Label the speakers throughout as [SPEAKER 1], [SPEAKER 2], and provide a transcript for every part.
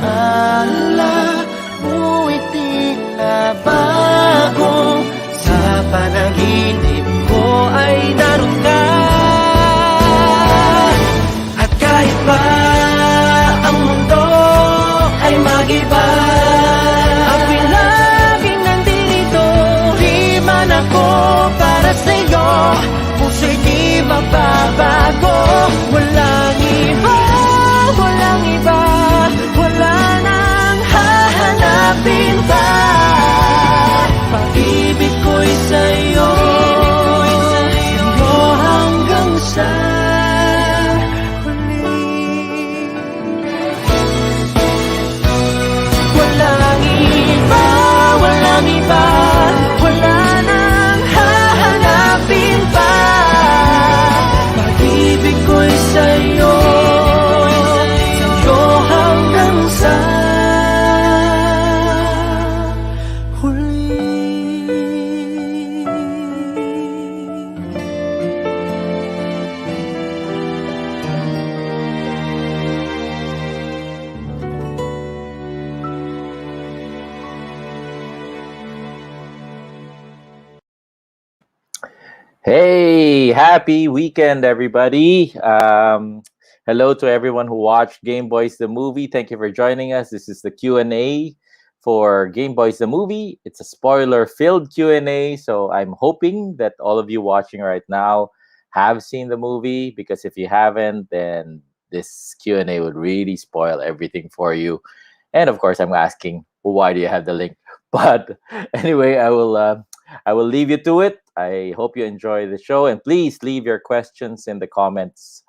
[SPEAKER 1] alaala mo'y tila bago. Sa panaginip ko ay naroon ka. At kahit pa ang mundo ay mag-iba, ako'y laging nandito. Di man ako para sa'yo, puso'y di magbabago. Walang iba, walang iba, wala nang hahanapin pa. Pag-ibig ko'y sa'yo, sa'yo hanggang sa huli. Walang iba, walang iba, wala nang hahanapin pa. Pag-ibig ko'y sa'yo, sa'yo hanggang sa huli.
[SPEAKER 2] Hey, happy weekend, everybody. Hello to everyone who watched Gameboys The Movie. Thank you for joining us. This is the Q&A for Gameboys The Movie. It's a spoiler-filled Q&A, so I'm hoping that all of you watching right now have seen the movie, because if you haven't, then this Q&A would really spoil everything for you. And of course, I'm asking, well, why do you have the link? But anyway, I will leave you to it. I hope you enjoy the show, and please leave your questions in the comments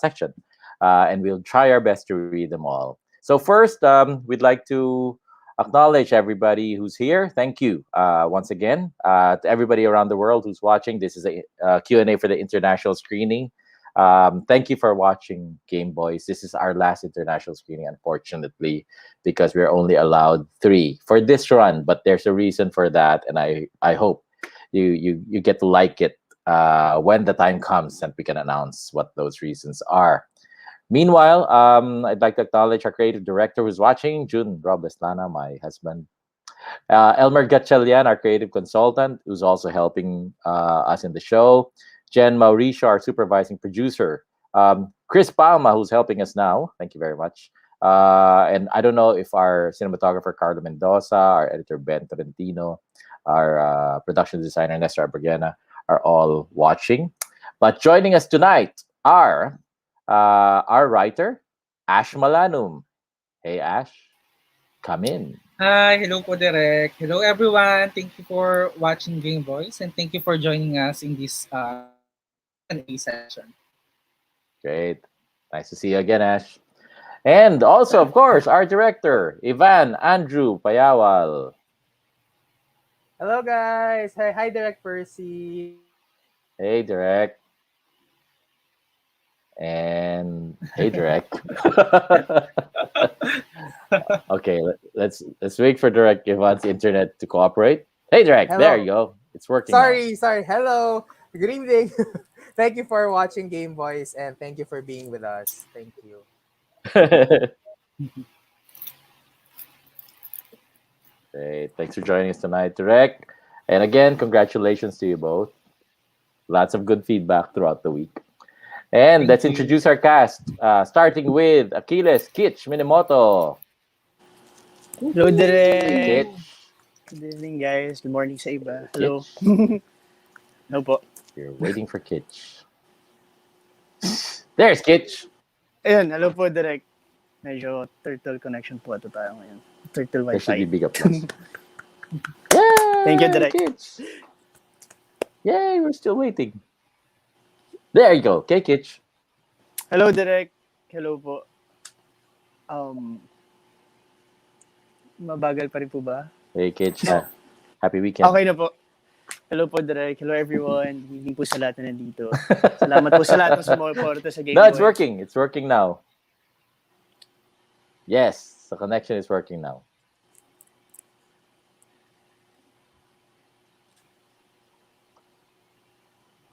[SPEAKER 2] section, and we'll try our best to read them all. So first, we'd like to acknowledge everybody who's here. Thank you once again to everybody around the world who's watching. This is a Q&A for the international screening. Thank you for watching Game Boys. This is our last international screening, unfortunately, because we're only allowed 3 for this run. But there's a reason for that, and I hope you get to like it when the time comes and we can announce what those reasons are. Meanwhile, I'd like to acknowledge our creative director who's watching, Jun Robles Lana, my husband. Elmer Gatchalian, our creative consultant, who's also helping us in the show. Jen Mauricio, our supervising producer. Chris Palma, who's helping us now. Thank you very much. And I don't know if our cinematographer, Carlo Mendoza, our editor, Ben Torrentino, our production designer, Nestor Abragena, are all watching. But joining us tonight are our writer, Ash Malanum. Hey, Ash, come in.
[SPEAKER 3] Hi, hello po Direk. Hello everyone. Thank you for watching Game Boys, and thank you for joining us in this Q&A session.
[SPEAKER 2] Great. Nice to see you again, Ash. And also, of course, our director, Ivan Andrew Payawal.
[SPEAKER 4] Hello guys! Hi Direct Percy.
[SPEAKER 2] Hey, Direk. And hey, Direk. Okay, let's wait for Direk Ivan's internet to cooperate. Hey, Direk.
[SPEAKER 4] Hello.
[SPEAKER 2] There you go. It's working.
[SPEAKER 4] Sorry. Hello. Good evening. Thank you for watching Game Boys, and thank you for being with us. Thank you.
[SPEAKER 2] Great. Thanks for joining us tonight, Direk. And again, congratulations to you both. Lots of good feedback throughout the week. And
[SPEAKER 3] Thank
[SPEAKER 2] let's
[SPEAKER 3] you.
[SPEAKER 2] introduce our cast, starting with Achilles Kitch Minamoto.
[SPEAKER 5] Hello, Direk.
[SPEAKER 2] Kitch.
[SPEAKER 5] Good evening, guys. Good morning sa iba. Hello.
[SPEAKER 2] Kitch.
[SPEAKER 5] Hello po.
[SPEAKER 2] You're waiting for Kitch. There's Kitch.
[SPEAKER 5] Ayun, hello po, Direk. Medyo turtle connection po ito tayo ngayon. Turtle
[SPEAKER 2] There should be
[SPEAKER 5] Wi-Fi.
[SPEAKER 2] big applause. Yay,
[SPEAKER 5] Thank you, Direk.
[SPEAKER 2] Kitch. Yay, we're still waiting. There you go. Okay, Kitch.
[SPEAKER 5] Hello, Direk. Hello po. Mabagal pa rin po ba?
[SPEAKER 2] Hey, Kitch. Happy weekend.
[SPEAKER 5] Okay na po. Hello po, Direk. Hello, everyone. Hindi po sa lahat na nandito. Salamat po sa lahat ng sumuporta sa Game
[SPEAKER 2] No, it's
[SPEAKER 5] Boy.
[SPEAKER 2] working. It's working now. Yes, the connection is working now.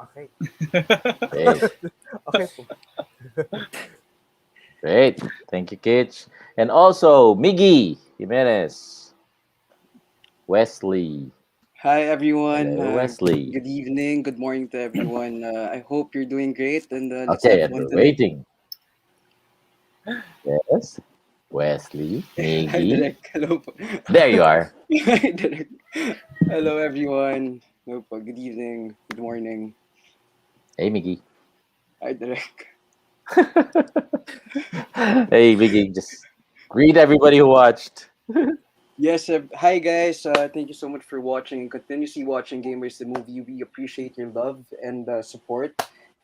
[SPEAKER 4] Okay.
[SPEAKER 2] Hey.
[SPEAKER 4] Okay po.
[SPEAKER 2] Great. Thank you, Kitch. And also, Miggy Jimenez. Wesley.
[SPEAKER 6] Hi everyone.
[SPEAKER 2] Hello, Wesley.
[SPEAKER 6] Good evening. Good morning to everyone. I hope you're doing great and let's
[SPEAKER 2] Okay,
[SPEAKER 6] have
[SPEAKER 2] and
[SPEAKER 6] fun
[SPEAKER 2] we're
[SPEAKER 6] tonight.
[SPEAKER 2] waiting. Yes. Wesley,
[SPEAKER 6] Hi
[SPEAKER 2] Miggy.
[SPEAKER 6] Derek. Hello po.
[SPEAKER 2] There you are.
[SPEAKER 6] Hi Derek. Hello everyone. Hello po. Good evening. Good morning.
[SPEAKER 2] Hey, Miggy.
[SPEAKER 6] Hi Derek.
[SPEAKER 2] Hey, Miggy. Just greet everybody who watched.
[SPEAKER 6] Yes. Hi guys. Thank you so much for watching and continuously watching Gamers the Movie. We appreciate your love and support.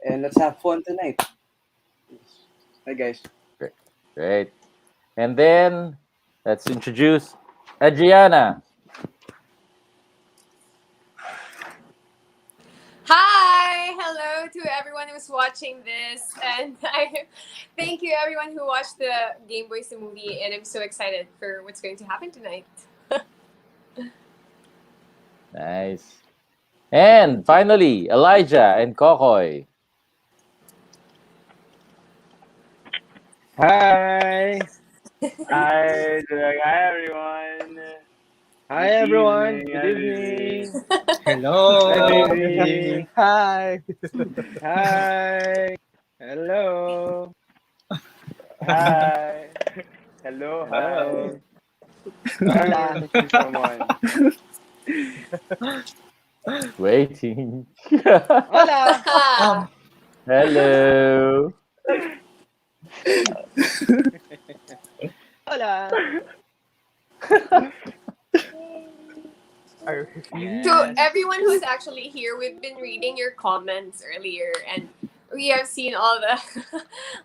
[SPEAKER 6] And let's have fun tonight. Hi guys.
[SPEAKER 2] Great. Great. And then let's introduce Adriana.
[SPEAKER 7] Hi! Hello to everyone who's watching this. And I thank you everyone who watched the Gameboys the movie. And I'm so excited for what's going to happen tonight.
[SPEAKER 2] Nice. And finally, Elijah and Kokoy.
[SPEAKER 8] Hi. Hi, hi everyone.
[SPEAKER 5] Hi
[SPEAKER 8] Good
[SPEAKER 5] everyone.
[SPEAKER 8] evening.
[SPEAKER 5] Good evening.
[SPEAKER 3] Hello.
[SPEAKER 5] Hi
[SPEAKER 3] Good
[SPEAKER 5] baby.
[SPEAKER 3] evening.
[SPEAKER 4] Hi.
[SPEAKER 5] Hi. Hello.
[SPEAKER 8] Hi. Hello, hi.
[SPEAKER 5] Hello.
[SPEAKER 8] Hi,
[SPEAKER 5] Hola.
[SPEAKER 8] someone.
[SPEAKER 2] Waiting.
[SPEAKER 5] Hola.
[SPEAKER 3] Um,
[SPEAKER 2] Hello.
[SPEAKER 5] Hola.
[SPEAKER 4] Are-
[SPEAKER 7] To
[SPEAKER 3] yes.
[SPEAKER 7] everyone who's actually here, we've been reading your comments earlier and we have seen all the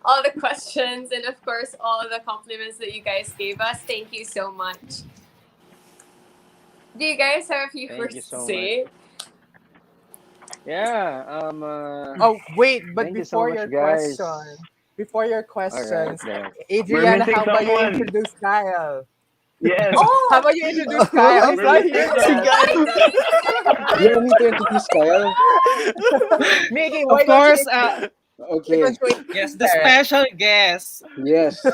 [SPEAKER 7] all the questions and of course all the compliments that you guys gave us. Thank you so much. Do you guys have a few
[SPEAKER 5] Thank you
[SPEAKER 7] words to
[SPEAKER 5] so much.
[SPEAKER 7] say?
[SPEAKER 5] Yeah.
[SPEAKER 4] Oh, wait, but
[SPEAKER 5] Thank you so much, guys.
[SPEAKER 4] before your
[SPEAKER 5] All right,
[SPEAKER 4] questions,
[SPEAKER 5] there.
[SPEAKER 8] We're
[SPEAKER 4] Adriana,
[SPEAKER 8] missing
[SPEAKER 4] how about you
[SPEAKER 8] someone.
[SPEAKER 4] introduce Kyle?
[SPEAKER 8] Yes,
[SPEAKER 4] How
[SPEAKER 7] Oh,
[SPEAKER 4] about you introduce Kyle? He's
[SPEAKER 8] we're
[SPEAKER 4] not
[SPEAKER 8] missing
[SPEAKER 4] here
[SPEAKER 8] Kyle.
[SPEAKER 4] yet.
[SPEAKER 6] You want me to introduce Kyle?
[SPEAKER 4] Mickey,
[SPEAKER 3] Of
[SPEAKER 4] why don't you
[SPEAKER 3] course,
[SPEAKER 4] introduce,
[SPEAKER 6] Okay.
[SPEAKER 3] yes, the
[SPEAKER 4] Derek?
[SPEAKER 3] special guest.
[SPEAKER 6] Yes.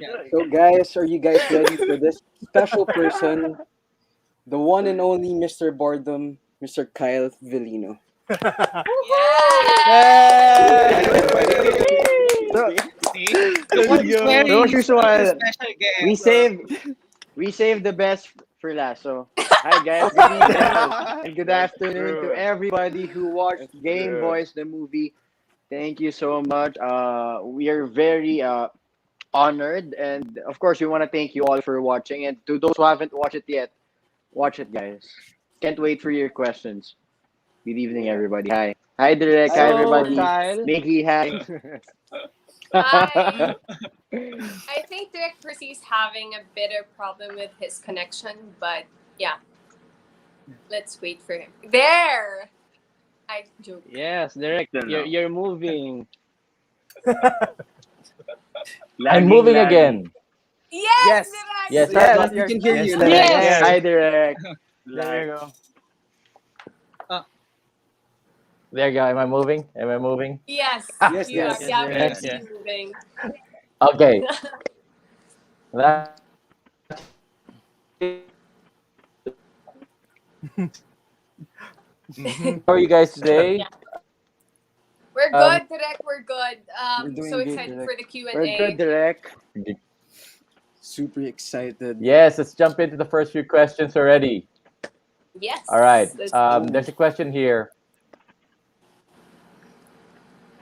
[SPEAKER 3] Yeah.
[SPEAKER 6] So guys, are you guys ready for this special person? The one and only Mr. Boredom, Mr. Kyle Villino.
[SPEAKER 7] yeah!
[SPEAKER 5] So,
[SPEAKER 3] See, the one
[SPEAKER 5] let's
[SPEAKER 3] who's
[SPEAKER 5] go. So as
[SPEAKER 3] very
[SPEAKER 5] usual,
[SPEAKER 3] special
[SPEAKER 5] we
[SPEAKER 3] guest.
[SPEAKER 5] save we save the best for last. So, hi guys, good evening and good
[SPEAKER 8] That's
[SPEAKER 5] afternoon to
[SPEAKER 8] true.
[SPEAKER 5] everybody who watched
[SPEAKER 8] That's
[SPEAKER 5] Game
[SPEAKER 8] true.
[SPEAKER 5] Boys the movie. Thank you so much. We are very honored, and of course, we want to thank you all for watching. And to those who haven't watched it yet, watch it, guys. Can't wait for your questions. Good evening, everybody. Hi, Derek.
[SPEAKER 6] Hi
[SPEAKER 5] Hi,
[SPEAKER 8] So,
[SPEAKER 5] everybody.
[SPEAKER 6] everybody.
[SPEAKER 8] Kyle.
[SPEAKER 5] Mickey, hi.
[SPEAKER 7] Hi. I think Direct Percy's having a bit of problem with his connection, but yeah, let's wait for him. There! I joke.
[SPEAKER 5] Yes, Derek,
[SPEAKER 8] Still
[SPEAKER 5] you're
[SPEAKER 8] no.
[SPEAKER 5] you're moving.
[SPEAKER 2] I'm
[SPEAKER 8] Lagging,
[SPEAKER 2] moving
[SPEAKER 8] lagging.
[SPEAKER 2] again.
[SPEAKER 7] Yes,
[SPEAKER 4] Yes.
[SPEAKER 2] Yes,
[SPEAKER 7] Direct!
[SPEAKER 2] that's
[SPEAKER 6] Yes,
[SPEAKER 2] what.
[SPEAKER 6] we
[SPEAKER 5] Yes,
[SPEAKER 6] can hear
[SPEAKER 3] Yes,
[SPEAKER 6] you,
[SPEAKER 3] Derek.
[SPEAKER 6] Derek.
[SPEAKER 5] yes.
[SPEAKER 8] Yes.
[SPEAKER 5] Hi, Derek. There
[SPEAKER 8] Lag.
[SPEAKER 5] you go.
[SPEAKER 2] There you go. Am I moving? Am I moving?
[SPEAKER 7] Yes,
[SPEAKER 6] Yes,
[SPEAKER 7] you are.
[SPEAKER 6] yes.
[SPEAKER 5] Yes,
[SPEAKER 7] Yeah, we can
[SPEAKER 5] Derek.
[SPEAKER 7] see
[SPEAKER 5] Yeah.
[SPEAKER 7] you moving.
[SPEAKER 2] Okay. That-
[SPEAKER 4] Mhm.
[SPEAKER 2] How are you guys today?
[SPEAKER 7] Yeah. We're
[SPEAKER 2] Um,
[SPEAKER 7] good, Direct. We're good.
[SPEAKER 6] We're
[SPEAKER 7] So
[SPEAKER 6] doing good,
[SPEAKER 7] excited
[SPEAKER 6] Derek.
[SPEAKER 7] for the
[SPEAKER 5] We're good,
[SPEAKER 7] Q&A.
[SPEAKER 5] Derek.
[SPEAKER 6] Super excited.
[SPEAKER 2] yes, let's jump into the first few questions already. All right.
[SPEAKER 7] Yes, let's go.
[SPEAKER 2] There's a question here.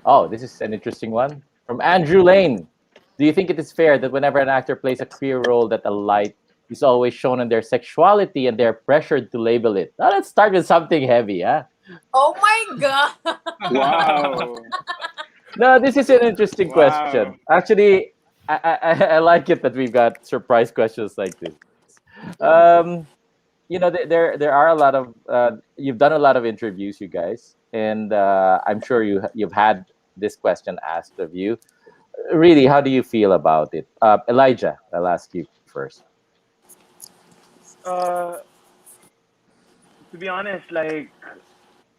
[SPEAKER 2] Oh, this is an interesting one from Andrew Lane. Do you think it is fair that whenever an actor plays a queer role, that a light is always shown on their sexuality and they're pressured to label it? Now let's start with something heavy, huh?
[SPEAKER 7] Oh my god!
[SPEAKER 8] Wow.
[SPEAKER 2] No, this is an interesting
[SPEAKER 8] Wow.
[SPEAKER 2] question. Actually, I like it that we've got surprise questions like this. Um, there are a lot of you've done a lot of interviews, you guys, and I'm sure you've had this question asked of you. Really, how do you feel about it? Elijah, I'll ask you first.
[SPEAKER 8] Uh, to be honest, like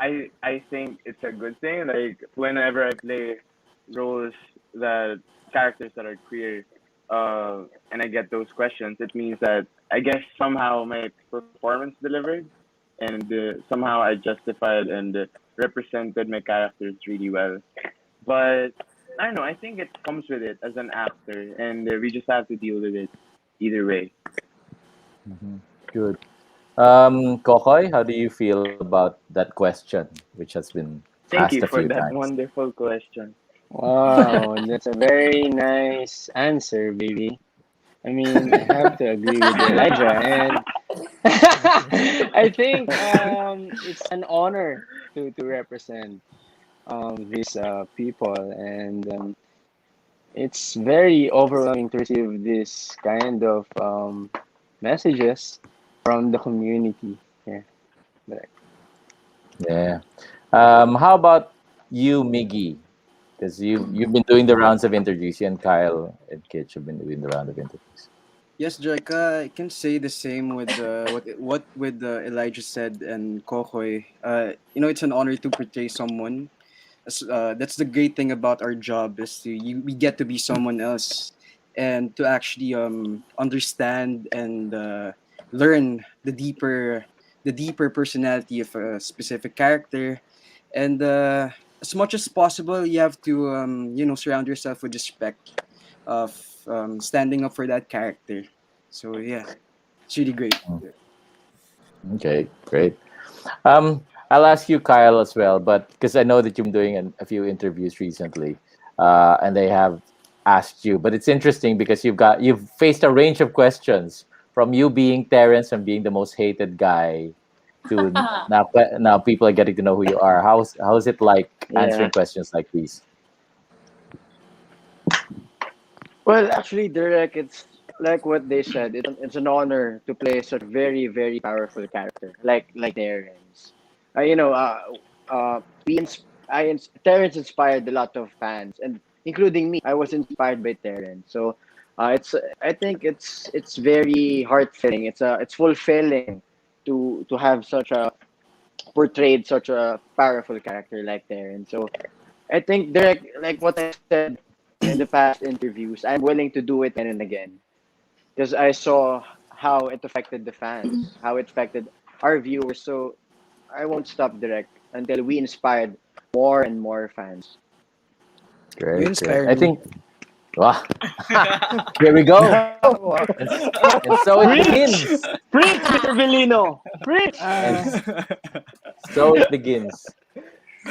[SPEAKER 8] I think it's a good thing. Like whenever I play roles that characters that are queer, and I get those questions, it means that I guess somehow my performance delivered, and somehow I justified and represented my characters really well. But I don't know. I think it comes with it as an actor, and we just have to deal with it either way.
[SPEAKER 2] Mhm. Good. Kokoy, how do you feel about that question, which has been asked
[SPEAKER 5] Thank
[SPEAKER 2] a
[SPEAKER 5] you
[SPEAKER 2] few
[SPEAKER 5] for that
[SPEAKER 2] times?
[SPEAKER 5] wonderful question.
[SPEAKER 9] Wow, that's a very nice answer, baby. I mean, I have to agree with Elijah, and I think it's an honor to represent these people, and it's very overwhelming to receive this kind of messages from the community. Yeah, but
[SPEAKER 2] Yeah. How about you, Miggy? Because you've been doing the rounds of interviews. You and Kyle and Kitch have been doing the round of interviews.
[SPEAKER 6] Yes, Jack, I can say the same with what with Elijah said and Kokoy. It's an honor to portray someone. That's the great thing about our job is we get to be someone else and to actually understand and learn the deeper personality of a specific character, and as much as possible you have to surround yourself with respect of standing up for that character. So yeah, it's really great.
[SPEAKER 2] Mm. Okay, great. I'll ask you, Kyle, as well, but because I know that you've been doing a few interviews recently, and they have asked you. But it's interesting because you've faced a range of questions from you being Terrence and being the most hated guy to now people are getting to know who you are. How's it like answering
[SPEAKER 5] Yeah.
[SPEAKER 2] questions like these?
[SPEAKER 5] Well, actually, Derek, it's like what they said. It's an honor to play such a very, very powerful character like Terrence. You know, we ins- Terrence inspired a lot of fans, and including me. I was inspired by Terrence. So, it's I think it's very heart-filling. It's fulfilling to have such a portrayed such a powerful character like Terrence. So I think Derek, like what I said in the past interviews, I'm willing to do it again and again because I saw how it affected the fans, how it affected our viewers. So I won't stop, Derek, until we inspired more and more fans.
[SPEAKER 6] You
[SPEAKER 2] Great, great.
[SPEAKER 6] inspire
[SPEAKER 2] I
[SPEAKER 6] me.
[SPEAKER 2] think, wow, here we go. And, and so it
[SPEAKER 8] Preach,
[SPEAKER 2] begins.
[SPEAKER 8] preach, Mr. Bellino, preach.
[SPEAKER 2] And
[SPEAKER 3] Uh,
[SPEAKER 2] so it begins.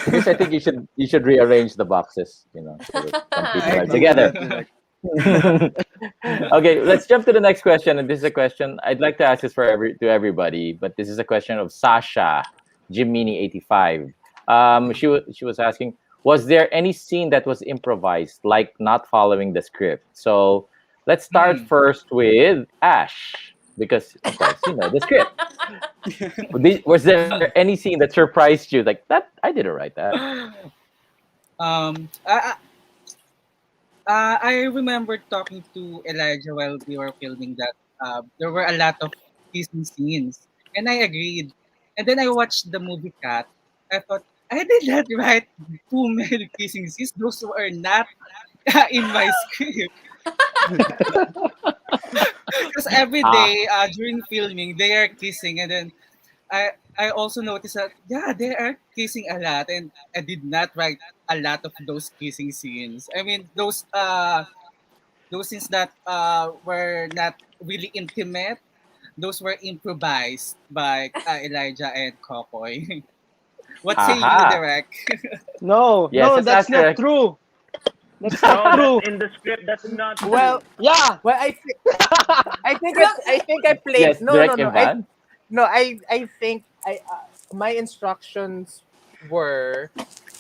[SPEAKER 2] Because I think you should rearrange the boxes, so that some
[SPEAKER 6] I
[SPEAKER 2] people are
[SPEAKER 6] agree with
[SPEAKER 2] together.
[SPEAKER 6] that, Direct.
[SPEAKER 2] Okay, let's jump to the next question. And this is a question I'd like to ask this to everybody, but this is a question of Sasha Jimini85. She was asking, was there any scene that was improvised, like not following the script? So let's start
[SPEAKER 3] hmm.
[SPEAKER 2] first with Ash, because of course the script. Was there any scene that surprised you, like that? I didn't write that.
[SPEAKER 3] um, I, I remember talking to Elijah while we were filming that there were a lot of kissing scenes, and I agreed. And then I watched the movie Cat. I thought I did not write too many kissing scenes. Those were not in my script. Because every
[SPEAKER 2] Ah,
[SPEAKER 3] day during filming they are kissing, and then I also noticed that yeah they are kissing a lot, and I did not write a lot of those kissing scenes. I mean those scenes that were not really intimate, those were improvised by Elijah and Kokoy. What say you,
[SPEAKER 2] aha.
[SPEAKER 3] Derek?
[SPEAKER 9] no,
[SPEAKER 2] Yes,
[SPEAKER 9] no,
[SPEAKER 2] let's
[SPEAKER 9] that's
[SPEAKER 2] ask
[SPEAKER 9] not
[SPEAKER 2] direct.
[SPEAKER 9] true. That's not
[SPEAKER 8] No, that's
[SPEAKER 9] true.
[SPEAKER 8] in the script. That's not
[SPEAKER 4] Well,
[SPEAKER 8] true.
[SPEAKER 9] Yeah.
[SPEAKER 4] well, I think I played.
[SPEAKER 2] Yes,
[SPEAKER 4] No, no,
[SPEAKER 2] direct
[SPEAKER 4] no.
[SPEAKER 2] and Van.
[SPEAKER 4] No, I think my instructions were,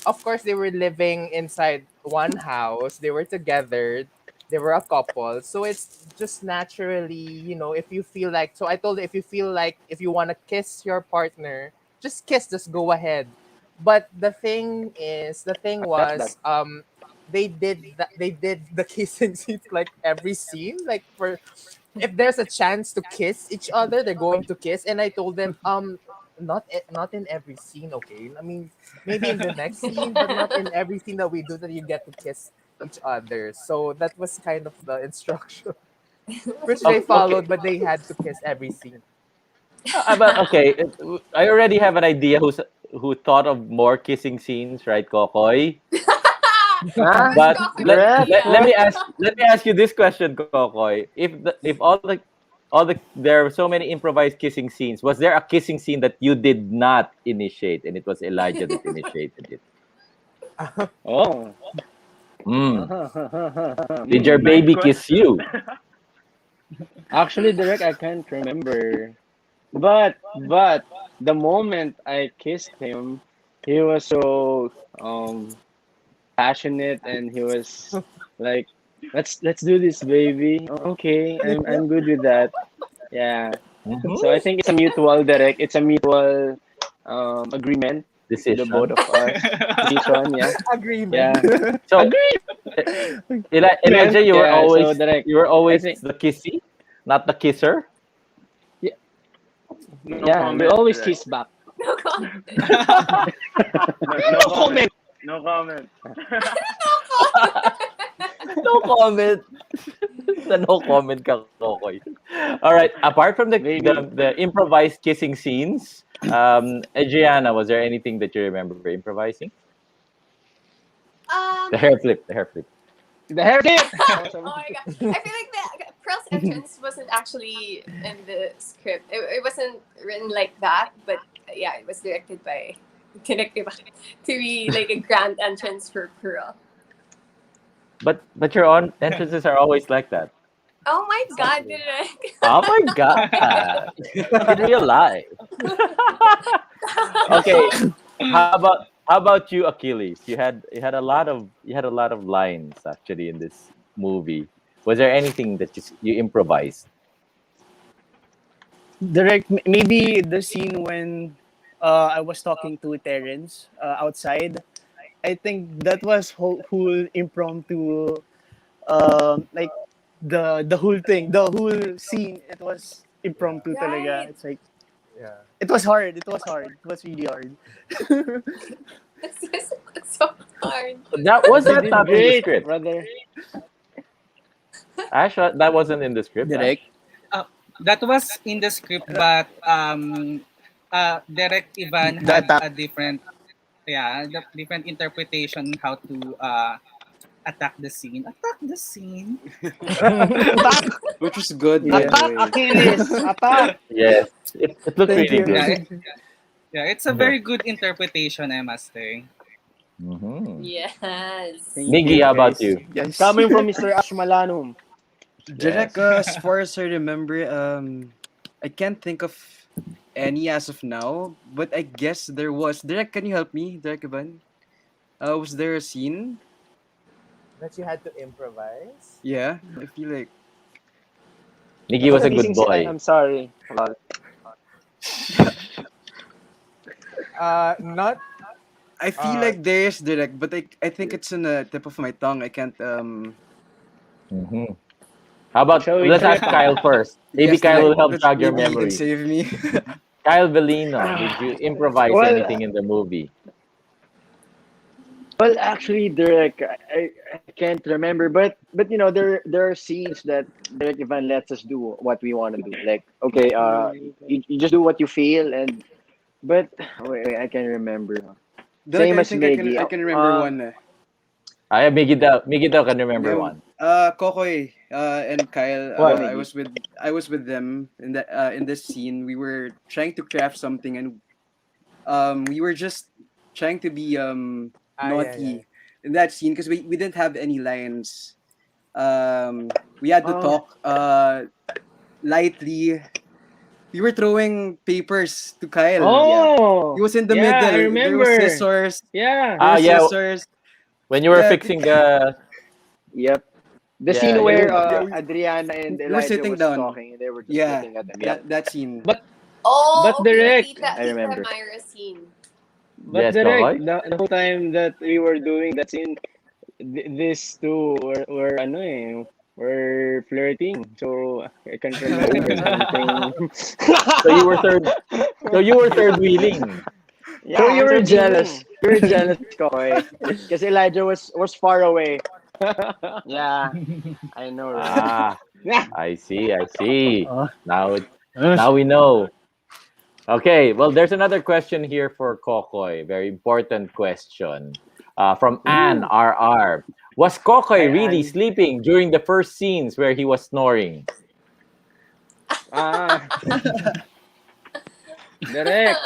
[SPEAKER 4] of course, they were living inside one house. They were together. They were a couple. So it's just naturally, if you feel like. So I told her, if you feel like, if you want to kiss your partner, just kiss. Just go ahead. But the thing
[SPEAKER 5] That's that.
[SPEAKER 4] was, they did the kissing scenes like every scene, like for if there's a chance to kiss each other, they're going to kiss. And I told them, not in every scene, okay? I mean, maybe in the next scene, but not in every scene that we do that you get to kiss each other. So that was kind of the instruction, which they
[SPEAKER 2] Okay.
[SPEAKER 4] followed, but they had to kiss every scene.
[SPEAKER 2] But okay, I already have an idea who thought of more kissing scenes, right, Kokoy?
[SPEAKER 7] It
[SPEAKER 9] Huh?
[SPEAKER 7] was
[SPEAKER 2] But
[SPEAKER 7] Coco's
[SPEAKER 9] Direct?
[SPEAKER 2] let
[SPEAKER 7] idea.
[SPEAKER 2] me ask you this question, Kokoy. If all the there are so many improvised kissing scenes, was there a kissing scene that you did not initiate and it was Elijah that initiated it?
[SPEAKER 9] Oh.
[SPEAKER 2] Mm. Did your
[SPEAKER 9] Hmm.
[SPEAKER 8] Nice
[SPEAKER 2] baby kiss
[SPEAKER 8] question.
[SPEAKER 2] you?
[SPEAKER 9] Actually, direct, I can't remember. But the moment I kissed him, he was so passionate, and he was like, let's do this, baby. Okay, I'm good with that. Yeah. So I
[SPEAKER 2] Mm-hmm.
[SPEAKER 9] think it's a mutual direct. It's a mutual agreement to the both
[SPEAKER 2] Decision.
[SPEAKER 9] of us. Decision, yeah.
[SPEAKER 4] Agreement.
[SPEAKER 9] Yeah.
[SPEAKER 2] So, Elijah,
[SPEAKER 9] Agreement. Yeah. So direct.
[SPEAKER 2] you were
[SPEAKER 9] I
[SPEAKER 2] always
[SPEAKER 9] think
[SPEAKER 2] the kissy, not the kisser.
[SPEAKER 9] yeah,
[SPEAKER 8] No
[SPEAKER 9] yeah, you
[SPEAKER 8] comment,
[SPEAKER 9] always
[SPEAKER 8] direct.
[SPEAKER 9] kiss back.
[SPEAKER 7] No comment.
[SPEAKER 8] No comment. No comment.
[SPEAKER 2] No comment. The no comment ka, Kokoy. All right. Apart from
[SPEAKER 9] Maybe
[SPEAKER 2] the improvised kissing scenes, Adriana, was there anything that you remember improvising? The
[SPEAKER 7] Um.
[SPEAKER 2] hair flip. The hair flip.
[SPEAKER 9] the hair tip.
[SPEAKER 7] Oh my god! I feel like the Pearl's entrance wasn't actually in the script. It wasn't written like that, but yeah, it was directed by to be like a grand entrance for Pearl.
[SPEAKER 2] But your own entrances are always like that.
[SPEAKER 7] Oh my god! Direk.
[SPEAKER 2] Oh my god! In real life. Okay. How about you, Achilles? You had a lot of lines actually in this movie. Was there anything that you improvised?
[SPEAKER 10] Direct, maybe the scene when I was talking to Terrence outside. I think that was whole impromptu, like the whole thing, the whole scene. It was impromptu talaga.
[SPEAKER 7] Right.
[SPEAKER 10] It's like
[SPEAKER 4] Yeah.
[SPEAKER 10] it was hard. It was hard. It was really hard.
[SPEAKER 7] It's so hard.
[SPEAKER 2] That was
[SPEAKER 9] You
[SPEAKER 2] that
[SPEAKER 9] did
[SPEAKER 2] not in the
[SPEAKER 9] great,
[SPEAKER 2] script.
[SPEAKER 9] brother.
[SPEAKER 2] Ash, that wasn't in the script.
[SPEAKER 10] Direct.
[SPEAKER 2] Ash.
[SPEAKER 3] That was in the script, but Derek Ivan
[SPEAKER 10] The
[SPEAKER 3] had
[SPEAKER 10] attack.
[SPEAKER 3] a different, yeah, the different interpretation how to attack the scene. Attack the scene.
[SPEAKER 10] Attack!
[SPEAKER 6] Which was good, by
[SPEAKER 10] Yeah.
[SPEAKER 6] the
[SPEAKER 10] Attack
[SPEAKER 6] way.
[SPEAKER 10] Achilles! Attack!
[SPEAKER 2] Yes, it looked
[SPEAKER 10] Thank
[SPEAKER 2] really
[SPEAKER 10] you.
[SPEAKER 3] Yeah,
[SPEAKER 2] good.
[SPEAKER 3] it's a very good interpretation, I must say.
[SPEAKER 2] Hmm.
[SPEAKER 7] Yes.
[SPEAKER 6] Thank
[SPEAKER 2] Miggy,
[SPEAKER 6] you,
[SPEAKER 2] how about
[SPEAKER 6] guys.
[SPEAKER 2] you?
[SPEAKER 10] Yes.
[SPEAKER 9] Coming from Mr. Ashmalanum.
[SPEAKER 2] Yes.
[SPEAKER 6] Direct, as far as I remember, I can't think of any as of now, but I guess there was. Direct, can you help me, Direct Ivan? Was there a scene?
[SPEAKER 4] That you had to improvise.
[SPEAKER 6] Yeah, I feel like.
[SPEAKER 2] Miggy was a good
[SPEAKER 9] Kissing
[SPEAKER 2] boy.
[SPEAKER 9] I'm sorry. Lol.
[SPEAKER 4] Not.
[SPEAKER 6] I feel
[SPEAKER 4] Uh.
[SPEAKER 6] like there is Direct, but I think it's on the tip of my tongue. I can't.
[SPEAKER 2] Hmm. How about
[SPEAKER 9] Shall we
[SPEAKER 2] let's ask
[SPEAKER 9] trip?
[SPEAKER 2] Kyle first. Maybe
[SPEAKER 6] Yes,
[SPEAKER 2] Kyle
[SPEAKER 6] Direct.
[SPEAKER 2] will help
[SPEAKER 6] Let's,
[SPEAKER 2] jog your
[SPEAKER 6] maybe you can
[SPEAKER 2] memory.
[SPEAKER 6] save me.
[SPEAKER 2] Kyle Bellino, did you improvise
[SPEAKER 9] Well,
[SPEAKER 2] anything in the movie?
[SPEAKER 5] Well, actually, Derek, I can't remember, but there are scenes that Derek Ivan lets us do what we want to do. Like, okay, you just do what you feel, but wait, I can remember.
[SPEAKER 6] Direct,
[SPEAKER 5] Same
[SPEAKER 6] I
[SPEAKER 5] as
[SPEAKER 6] think I
[SPEAKER 5] Miggy.
[SPEAKER 6] can remember one.
[SPEAKER 2] I Miggy daw can remember
[SPEAKER 6] Yeah,
[SPEAKER 2] one.
[SPEAKER 6] Kokoy and Kyle.
[SPEAKER 5] Go,
[SPEAKER 9] what?
[SPEAKER 5] Miggy.
[SPEAKER 6] I was with them in this scene. We were trying to craft something, and we were just trying to be
[SPEAKER 4] Yeah, yeah.
[SPEAKER 6] naughty in that scene because we didn't have any lines. We had to
[SPEAKER 5] Oh,
[SPEAKER 6] talk lightly. We were throwing papers to Kyle.
[SPEAKER 5] yeah.
[SPEAKER 6] He
[SPEAKER 9] Oh,
[SPEAKER 6] was in the
[SPEAKER 9] yeah, I
[SPEAKER 6] middle. There was
[SPEAKER 9] remember.
[SPEAKER 6] scissors.
[SPEAKER 9] Yeah.
[SPEAKER 6] There
[SPEAKER 2] Ah,
[SPEAKER 6] were
[SPEAKER 2] yeah.
[SPEAKER 6] scissors.
[SPEAKER 2] When you were
[SPEAKER 6] Yeah,
[SPEAKER 2] fixing the
[SPEAKER 5] Yep. The
[SPEAKER 2] yeah,
[SPEAKER 5] scene where
[SPEAKER 6] yeah.
[SPEAKER 5] Adriana and
[SPEAKER 6] We were
[SPEAKER 5] Elijah
[SPEAKER 6] sitting
[SPEAKER 5] was
[SPEAKER 6] down.
[SPEAKER 5] talking and they were just
[SPEAKER 6] Yeah,
[SPEAKER 5] looking at them. Yep.
[SPEAKER 6] that scene.
[SPEAKER 9] But
[SPEAKER 7] Oh,
[SPEAKER 9] but
[SPEAKER 7] okay.
[SPEAKER 9] direct,
[SPEAKER 7] Tita
[SPEAKER 5] I remember.
[SPEAKER 7] Myra scene.
[SPEAKER 9] but
[SPEAKER 2] yes,
[SPEAKER 9] direct.
[SPEAKER 2] Kokoy.
[SPEAKER 9] The whole time that we were doing that scene, these two were ano eh, were flirting. So I can't remember something.
[SPEAKER 2] So you were third. So you were third wheeling.
[SPEAKER 9] Yeah,
[SPEAKER 5] So you
[SPEAKER 9] I'm
[SPEAKER 5] were
[SPEAKER 9] third
[SPEAKER 5] jealous.
[SPEAKER 9] wheeling.
[SPEAKER 5] You were jealous, Kokoy. Because Elijah was far away.
[SPEAKER 9] Yeah, I know, right?
[SPEAKER 2] Ah, I see. I see.
[SPEAKER 10] Uh,
[SPEAKER 2] Now, it,
[SPEAKER 10] uh,
[SPEAKER 2] now we know. Okay. Well, there's another question here for Kokoy. Very important question. From Ann
[SPEAKER 9] Ooh.
[SPEAKER 2] RR. Was Kokoy
[SPEAKER 9] Hi,
[SPEAKER 2] really
[SPEAKER 9] Anne.
[SPEAKER 2] sleeping during the first scenes where he was snoring?
[SPEAKER 9] Ah, direct.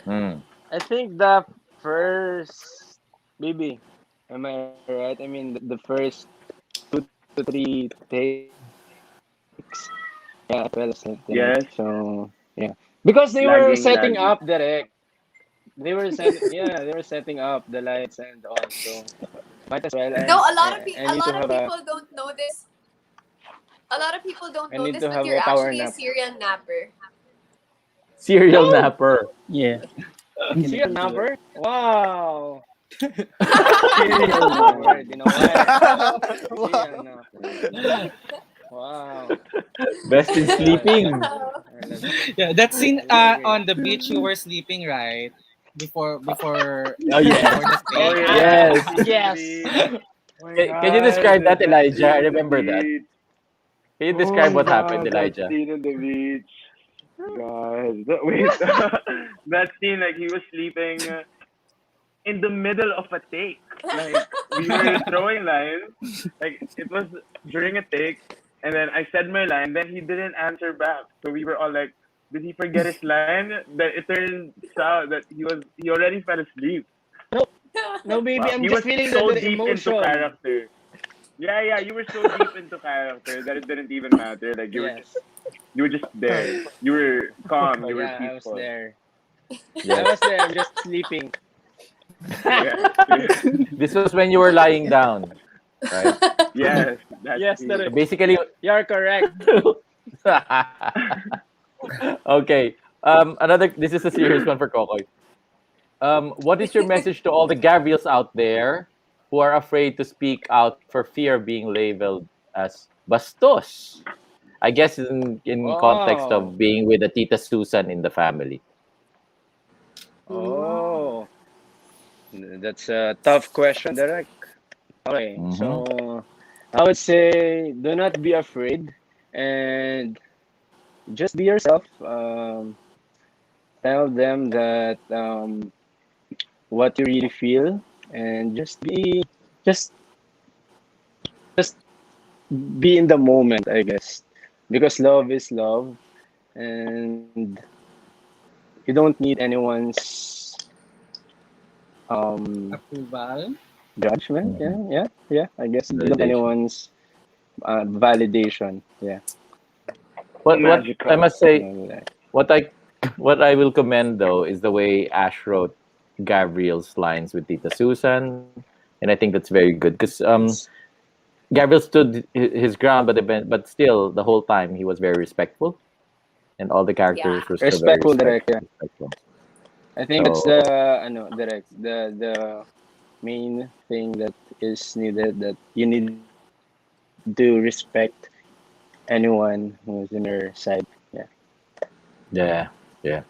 [SPEAKER 2] Hmm.
[SPEAKER 9] I think the first, maybe, am I right? I mean, the first 2 to 3 takes, yeah, I fell asleep direct.
[SPEAKER 8] Yes,
[SPEAKER 9] So, yeah. Because they were setting up
[SPEAKER 8] lagging.
[SPEAKER 9] direct. They were setting up the lights and all. So, might as well.
[SPEAKER 7] No,
[SPEAKER 9] I
[SPEAKER 7] a
[SPEAKER 9] need to
[SPEAKER 7] lot of
[SPEAKER 9] have
[SPEAKER 7] people don't know this. A lot of people don't
[SPEAKER 9] I
[SPEAKER 7] know
[SPEAKER 9] need
[SPEAKER 7] this,
[SPEAKER 9] to
[SPEAKER 7] but
[SPEAKER 9] have
[SPEAKER 7] you're
[SPEAKER 9] a power
[SPEAKER 7] actually a
[SPEAKER 9] nap.
[SPEAKER 7] serial napper.
[SPEAKER 2] Serial
[SPEAKER 9] No,
[SPEAKER 2] napper.
[SPEAKER 10] yeah. I can
[SPEAKER 9] serial
[SPEAKER 10] agree to that.
[SPEAKER 9] napper. Wow, serial napper. You know what? Serial
[SPEAKER 4] Wow.
[SPEAKER 9] napper. Wow.
[SPEAKER 2] Best in
[SPEAKER 9] I love it.
[SPEAKER 2] sleeping.
[SPEAKER 9] I love it.
[SPEAKER 3] Yeah, that scene
[SPEAKER 9] I love it.
[SPEAKER 3] on the beach you were sleeping, right?
[SPEAKER 10] Oh yeah.
[SPEAKER 3] Before the
[SPEAKER 8] Oh
[SPEAKER 3] take.
[SPEAKER 8] yeah,
[SPEAKER 9] Yes,
[SPEAKER 8] the
[SPEAKER 2] Yes.
[SPEAKER 8] scene on the
[SPEAKER 9] yes.
[SPEAKER 8] beach. Oh my
[SPEAKER 2] Can you
[SPEAKER 8] god,
[SPEAKER 2] describe that,
[SPEAKER 8] that
[SPEAKER 2] Elijah? I
[SPEAKER 8] scene on the
[SPEAKER 2] remember that.
[SPEAKER 8] beach.
[SPEAKER 2] Can you
[SPEAKER 8] Oh
[SPEAKER 2] describe
[SPEAKER 8] my
[SPEAKER 2] what happened,
[SPEAKER 8] god, that
[SPEAKER 2] Elijah?
[SPEAKER 8] scene on the beach. God, wait, that scene like he was sleeping in the middle of a take. Like we were throwing lines, like it was during a take, and then I said my line, then he didn't answer back. So we were all like, did he forget his line? That it turns out that he already fell asleep.
[SPEAKER 9] No, no, baby.
[SPEAKER 8] Wow,
[SPEAKER 9] I'm
[SPEAKER 8] he
[SPEAKER 9] just
[SPEAKER 8] was
[SPEAKER 9] feeling
[SPEAKER 8] so
[SPEAKER 9] the
[SPEAKER 8] deep into
[SPEAKER 9] emotion.
[SPEAKER 8] character. Yeah, yeah, you were so deep into character that it didn't even matter. Like
[SPEAKER 9] Yes.
[SPEAKER 8] you were just there. You were calm. You were
[SPEAKER 9] Yeah, I was
[SPEAKER 8] peaceful.
[SPEAKER 9] there. I
[SPEAKER 2] Yes.
[SPEAKER 9] was there. I'm just sleeping.
[SPEAKER 8] Yeah, yeah.
[SPEAKER 2] This was when you were lying down, right?
[SPEAKER 8] Yes, that's
[SPEAKER 9] Yes,
[SPEAKER 8] the.
[SPEAKER 2] So
[SPEAKER 9] that
[SPEAKER 2] basically,
[SPEAKER 9] you're correct.
[SPEAKER 2] okay. Another. This is a serious one for Kokoy. What is your message to all the Gabriels out there who are afraid to speak out for fear of being labeled as bastos? I guess in context
[SPEAKER 9] Oh,
[SPEAKER 2] of being with a Tita Susan in the family.
[SPEAKER 9] oh, that's a tough question, Derek. Okay,
[SPEAKER 2] Mm-hmm.
[SPEAKER 9] so I would say do not be afraid and just be yourself. Tell them that what you really feel and just just be in the moment, I guess, because love is love, and you don't need anyone's um
[SPEAKER 3] Approval.
[SPEAKER 9] judgment.
[SPEAKER 2] Mm-hmm.
[SPEAKER 9] Yeah. I guess you don't
[SPEAKER 2] Validation.
[SPEAKER 9] anyone's validation. Yeah,
[SPEAKER 2] What I
[SPEAKER 8] Magical.
[SPEAKER 2] must say,
[SPEAKER 9] something like that.
[SPEAKER 2] what I what I will commend though is the way Ash wrote Gabriel's lines with Tita Susan, and I think that's very good because
[SPEAKER 9] Yes,
[SPEAKER 2] Gabriel stood his ground, but still the whole time he was very respectful, and all the
[SPEAKER 7] Yeah.
[SPEAKER 2] characters were still very
[SPEAKER 9] respectful, direct. Yeah,
[SPEAKER 2] respectful.
[SPEAKER 9] I think that's the
[SPEAKER 2] So
[SPEAKER 9] direct the main thing that is needed, that you need to respect anyone who's in your side. Yeah.
[SPEAKER 2] yeah, yeah.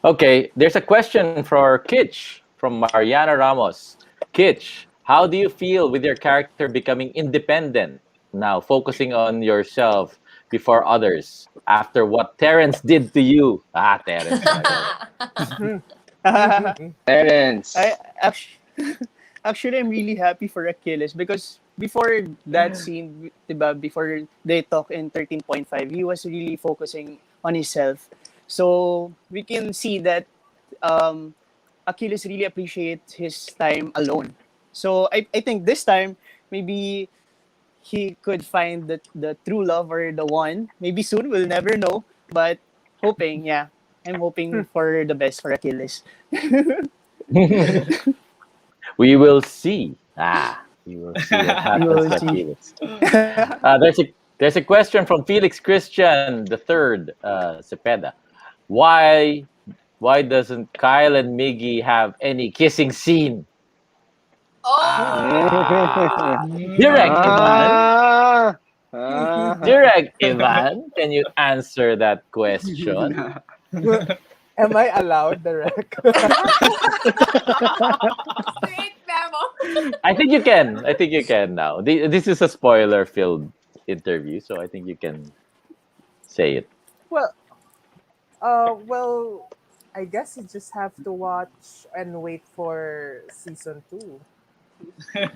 [SPEAKER 2] Okay, there's a question for Kitch from Mariana Ramos. Kitch, how do you feel with your character becoming independent now, focusing on yourself before others after what Terrence did to you? Ah, Terrence talaga.
[SPEAKER 10] I
[SPEAKER 9] Parents.
[SPEAKER 10] actually, actually I'm really happy for Achilles because before that scene, diba, before they talk in 13.5, he was really focusing on himself. So we can see that um, Achilles really appreciates his time alone. So I think this time maybe he could find the true love or the one. Maybe soon, we'll never know. But hoping, yeah. I'm hoping for the best for Achilles.
[SPEAKER 2] We will see. We will see what
[SPEAKER 10] We
[SPEAKER 2] happens
[SPEAKER 10] will
[SPEAKER 2] to
[SPEAKER 10] see.
[SPEAKER 2] Felix. There's a question from Felix Christian the third, Cepeda. Why why doesn't Kyle and Miggy have any kissing scene? Ah,
[SPEAKER 7] Oh.
[SPEAKER 2] direct Ivan.
[SPEAKER 9] ah, ah.
[SPEAKER 2] Direct Ivan. Can you answer that question?
[SPEAKER 4] Am I allowed the rec?
[SPEAKER 7] Straight
[SPEAKER 2] I think you can. I think you can now. This is a spoiler-filled interview, so I think you can say it.
[SPEAKER 4] Well, well, I guess you just have to watch and wait for season two if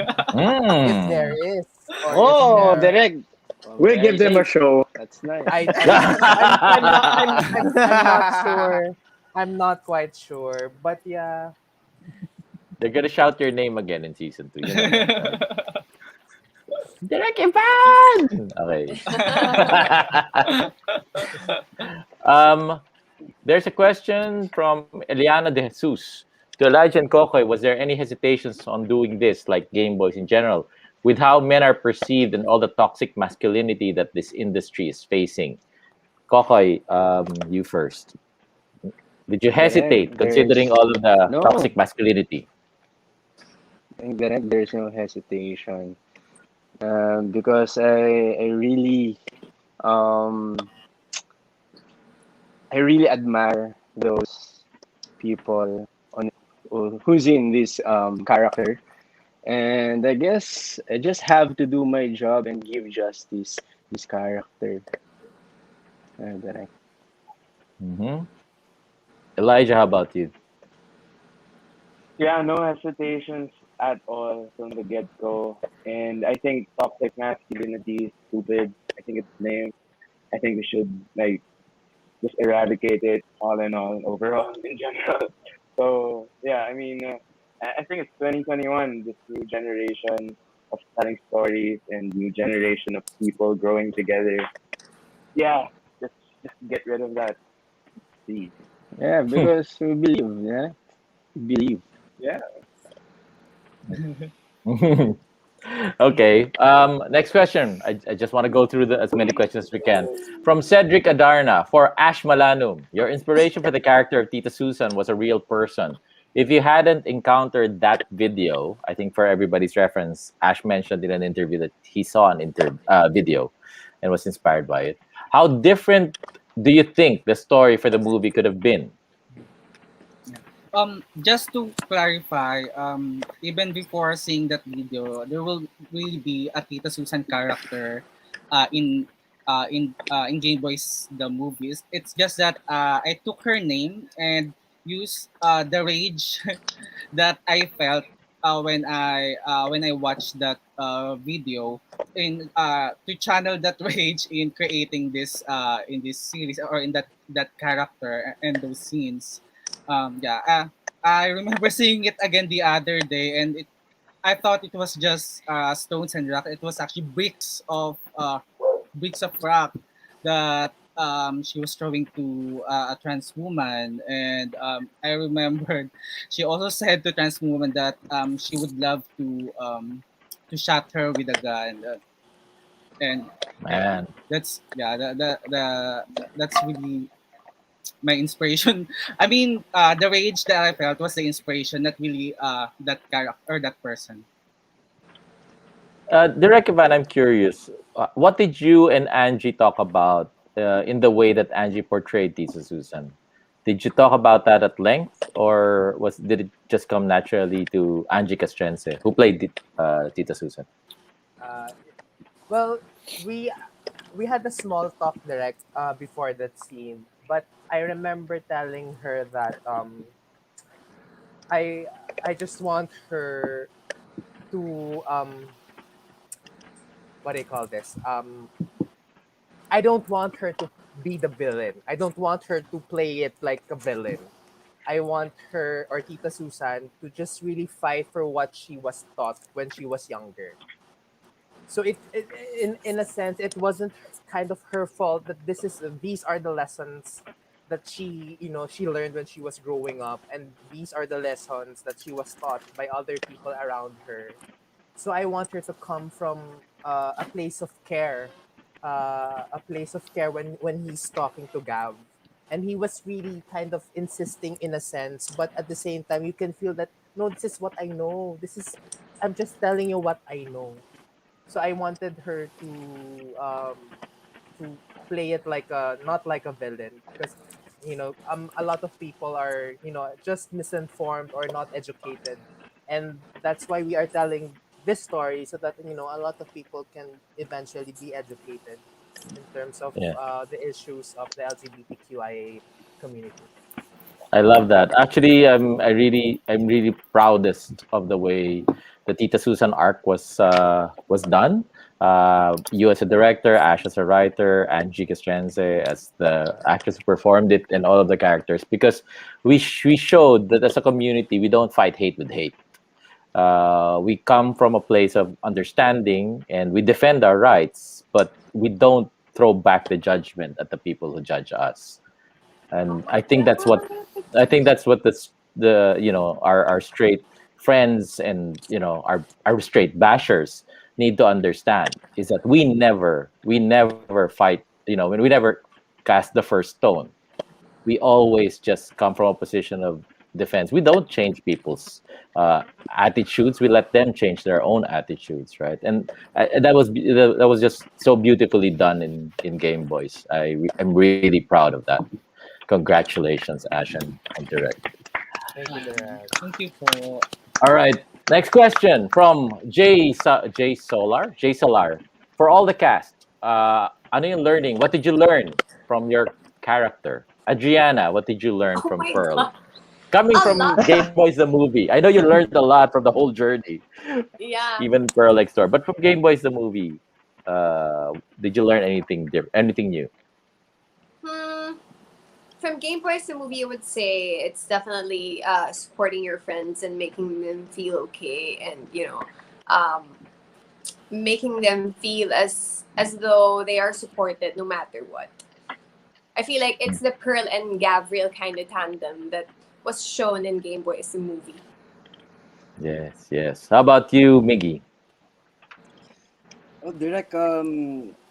[SPEAKER 4] there
[SPEAKER 2] Mm.
[SPEAKER 4] is, or if
[SPEAKER 9] Oh,
[SPEAKER 4] there.
[SPEAKER 9] direct. Oh,
[SPEAKER 5] We'll give
[SPEAKER 9] very
[SPEAKER 5] them a
[SPEAKER 9] safe.
[SPEAKER 5] show.
[SPEAKER 9] That's nice.
[SPEAKER 4] I'm not sure. I'm not quite sure, but yeah.
[SPEAKER 2] They're gonna shout your name again in season 2. You know that, right? Direct Ivan! Okay. um, there's a question from Eliana de Jesus. To Elijah and Kokoy, was there any hesitations on doing this, like Game Boys in general, with how men are perceived and all the toxic masculinity that this industry is facing? Kokoy, you first. Did you
[SPEAKER 9] Direct.
[SPEAKER 2] hesitate considering all of the
[SPEAKER 9] No.
[SPEAKER 2] toxic masculinity?
[SPEAKER 9] Direct. There's no hesitation. Because um I really admire those people on who's in this character, and I guess I just have to do my job and give justice this character. Direct.
[SPEAKER 2] Mm-hmm. Elijah, how about you?
[SPEAKER 8] Yeah, no hesitations at all from the get go. And I think toxic masculinity is stupid. I think it's lame. I think we should like just eradicate it all in all overall in general. So yeah, I mean, I think it's 2021, this new generation of telling stories and new generation of people growing together. Yeah, just get rid of that, please.
[SPEAKER 9] Yeah, because we believe. Yeah, believe.
[SPEAKER 8] Yeah.
[SPEAKER 2] Okay. Next question. I just want to go through as many questions as we can. From Cedric Adarna for Ash Malanum. Your inspiration for the character of Tita Susan was a real person. If you hadn't encountered that video, I think for everybody's reference, Ash mentioned in an interview that he saw an video and was inspired by it. How different do you think the story for the movie could have been?
[SPEAKER 3] Just to clarify, even before seeing that video, there will really be a Tita Susan character uh, in in Game Boys the movies. It's just that I took her name and used the rage that I felt when I watched that video in to channel that rage in creating this in this series or in that character and those scenes. Yeah, I remember seeing it again the other day, and I thought it was just stones and rock. It was actually bricks of rock that she was throwing to a trans woman. And I remembered she also said to trans woman that she would love to shot her with a gun. And yeah,
[SPEAKER 2] Man.
[SPEAKER 3] that's yeah that's really my inspiration. I mean, the rage that I felt was the inspiration, not really that character or that person.
[SPEAKER 2] Direk Ivan, I'm curious. What did you and Angie talk about in the way that Angie portrayed Tita Susan? Did you talk about that at length, or did it just come naturally to Angie Castrense, who played Tita Susan?
[SPEAKER 4] Uh, well, we we had a small talk direct before that scene, but I remember telling her that I I just want her to what do you call this? I don't want her to be the villain. I don't want her to play it like a villain. I want her or Tita Susan to just really fight for what she was taught when she was younger. So it in a sense it wasn't kind of her fault that these are the lessons that she learned when she was growing up, and these are the lessons that she was taught by other people around her. So I want her to come from a place of care, when he's talking to Gav, and he was really kind of insisting in a sense, but at the same time you can feel that no, this is what I know. I'm just telling you what I know. So I wanted her to play it like a not like a villain, because a lot of people are just misinformed or not educated and that's why we are telling this story so that a lot of people can eventually be educated in terms of
[SPEAKER 2] Yeah.
[SPEAKER 4] the issues of the LGBTQIA community.
[SPEAKER 2] I love that. Actually, I'm really proudest of the way the Tita Susan arc was done. You as a director, Ash as a writer, Angie Castrense as the actress who performed it, and all of the characters, because we showed that as a community we don't fight hate with hate. We come from a place of understanding and we defend our rights, but we don't throw back the judgment at the people who judge us. And I think that's what the our straight friends and our straight bashers need to understand is that we never fight, when we never cast the first stone. We always just come from a position of defense. We don't change people's uh, attitudes. We let them change their own attitudes, right? And that was just so beautifully done in Game Boys. I'm really proud of that. Congratulations, Ash and Direct.
[SPEAKER 4] Thank you, Direct.
[SPEAKER 3] Thank you po.
[SPEAKER 2] All right. Next question from Jay Solar. For all the cast, ano yung learning? What did you learn from your character? Adriana, what did you learn
[SPEAKER 7] Oh
[SPEAKER 2] from
[SPEAKER 7] my
[SPEAKER 2] Pearl?
[SPEAKER 7] god.
[SPEAKER 2] Coming
[SPEAKER 7] A
[SPEAKER 2] from
[SPEAKER 7] lot.
[SPEAKER 2] Game Boys the movie, I know you learned a lot from the whole journey,
[SPEAKER 7] Yeah.
[SPEAKER 2] even Pearl like story. But from Game Boys the movie, did you learn anything different, anything new?
[SPEAKER 7] Hmm. From Game Boys the movie, I would say it's definitely supporting your friends and making them feel okay, and um, making them feel as though they are supported no matter what. I feel like it's the Pearl and Gabriel kind of tandem that was shown in Game Boys the movie.
[SPEAKER 2] Yes, yes. How about you, Miggy?
[SPEAKER 6] Oh, Direk,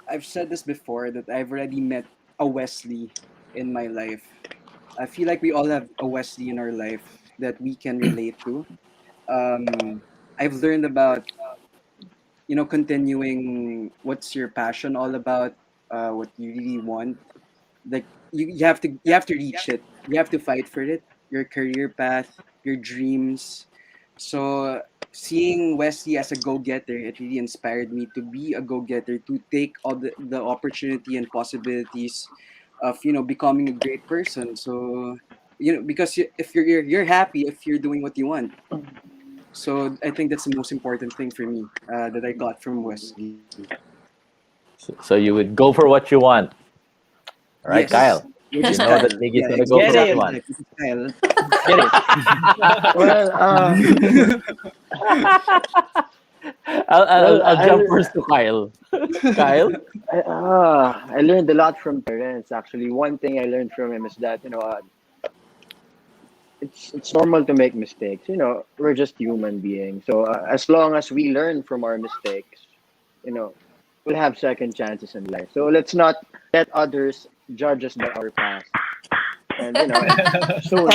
[SPEAKER 6] I've said this before that I've already met a Wesley in my life. I feel like we all have a Wesley in our life that we can relate to. I've learned about, continuing what's your passion all about, what you really want. Like you have to reach it. You have to fight for it. Your career path, your dreams. So seeing Wesley as a go-getter, it really inspired me to be a go-getter, to take all the opportunity and possibilities of becoming a great person. So because if you're happy if you're doing what you want. So I think that's the most important thing for me, that I got from Wesley.
[SPEAKER 2] So you would go for what you want, all right,
[SPEAKER 6] Yes,
[SPEAKER 2] Kyle?
[SPEAKER 6] which is
[SPEAKER 2] You know
[SPEAKER 6] Kyle.
[SPEAKER 2] that Miggy's
[SPEAKER 6] Yeah,
[SPEAKER 2] gonna go
[SPEAKER 10] Get
[SPEAKER 2] for what
[SPEAKER 6] exactly.
[SPEAKER 2] you
[SPEAKER 10] it.
[SPEAKER 2] want.
[SPEAKER 6] Which is Kyle.
[SPEAKER 10] Get it.
[SPEAKER 9] Well, well,
[SPEAKER 2] I'll jump first to Kyle. Kyle?
[SPEAKER 5] I learned a lot from Terence. Actually, one thing I learned from him is that it's normal to make mistakes. We're just human beings. So as long as we learn from our mistakes, you know, we'll have second chances in life. So let's not let others judge us by our past. And soon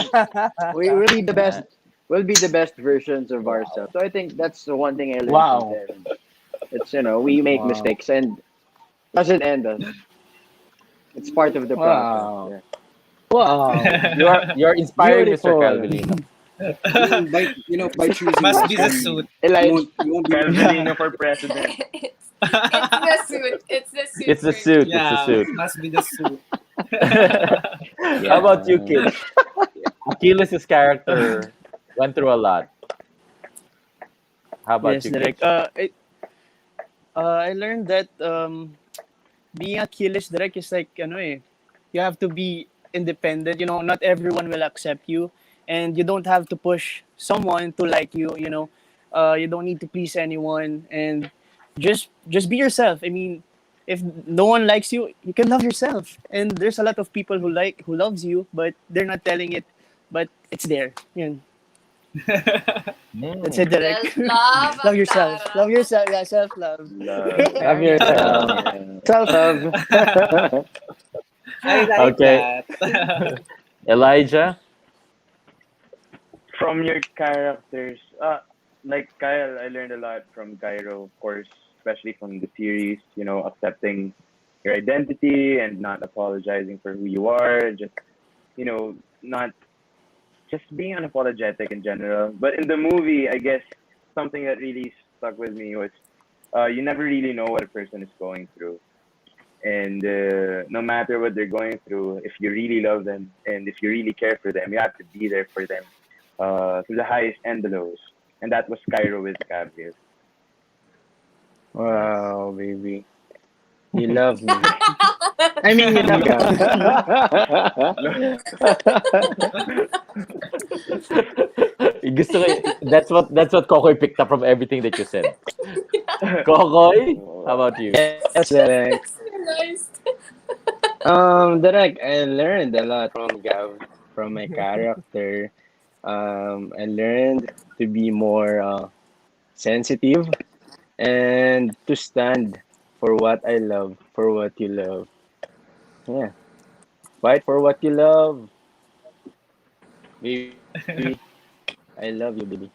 [SPEAKER 5] we will be the best.
[SPEAKER 2] Uh,
[SPEAKER 5] We'll be the best versions of
[SPEAKER 9] wow,
[SPEAKER 5] ourselves. So I think that's the one thing I learned from
[SPEAKER 9] wow,
[SPEAKER 5] Terence. It's we make
[SPEAKER 9] wow,
[SPEAKER 5] mistakes and doesn't end us. It's part of the process.
[SPEAKER 9] wow,
[SPEAKER 5] Yeah.
[SPEAKER 9] wow.
[SPEAKER 2] you're inspiring Mr.
[SPEAKER 9] Beautiful.
[SPEAKER 2] Calvilino.
[SPEAKER 6] By choosing
[SPEAKER 3] Must be the
[SPEAKER 6] Wesley,
[SPEAKER 3] suit.
[SPEAKER 5] Elijah.
[SPEAKER 6] you won't be
[SPEAKER 8] Calvelino for president.
[SPEAKER 7] It's the suit. It's the suit
[SPEAKER 2] It's the
[SPEAKER 7] for me.
[SPEAKER 2] suit. It's the
[SPEAKER 3] Yeah,
[SPEAKER 2] suit.
[SPEAKER 3] must be the suit.
[SPEAKER 2] How about you,
[SPEAKER 9] Yeah.
[SPEAKER 2] Kitch? Achilles' character went through a lot. How about
[SPEAKER 10] Yes,
[SPEAKER 2] you,
[SPEAKER 10] direct.
[SPEAKER 2] Kitch?
[SPEAKER 10] I learned that being a Achilles direct is like you have to be independent. Not everyone will accept you, and you don't have to push someone to like you. You don't need to please anyone, and just be yourself. I mean, if no one likes you, you can love yourself. And there's a lot of people who loves you, but they're not telling it, but it's there. That's it,
[SPEAKER 2] Mm,
[SPEAKER 10] direct.
[SPEAKER 7] Self-love
[SPEAKER 10] Love
[SPEAKER 7] ang
[SPEAKER 10] yourself.
[SPEAKER 7] taray.
[SPEAKER 10] Love yourself. Yeah, self love.
[SPEAKER 5] Love.
[SPEAKER 9] Love
[SPEAKER 5] Very
[SPEAKER 9] yourself.
[SPEAKER 5] nice.
[SPEAKER 9] Yeah. Self love.
[SPEAKER 3] I like
[SPEAKER 2] okay.
[SPEAKER 3] that.
[SPEAKER 2] Elijah?
[SPEAKER 8] From your characters, like Kyle, I learned a lot from Gyro, of course, especially from the series. Accepting your identity and not apologizing for who you are. Just not just being unapologetic in general. But in the movie, I guess something that really stuck with me was you never really know what a person is going through. And no matter what they're going through, if you really love them and if you really care for them, you have to be there for them through the highest and the lows. And that was Cairo with Gabriel.
[SPEAKER 9] Wow, baby. You love me. I mean, you love Gab.
[SPEAKER 2] Gusto ko, that's what Kokoy picked up from everything that you said. Kokoy, how about you?
[SPEAKER 9] Yes, Derek.
[SPEAKER 7] Nice.
[SPEAKER 9] Derek, I learned a lot from Gab, from my character. I learned to be more sensitive and to stand for what I love, for what you love. Yeah, fight for what you love, baby. I love you, baby.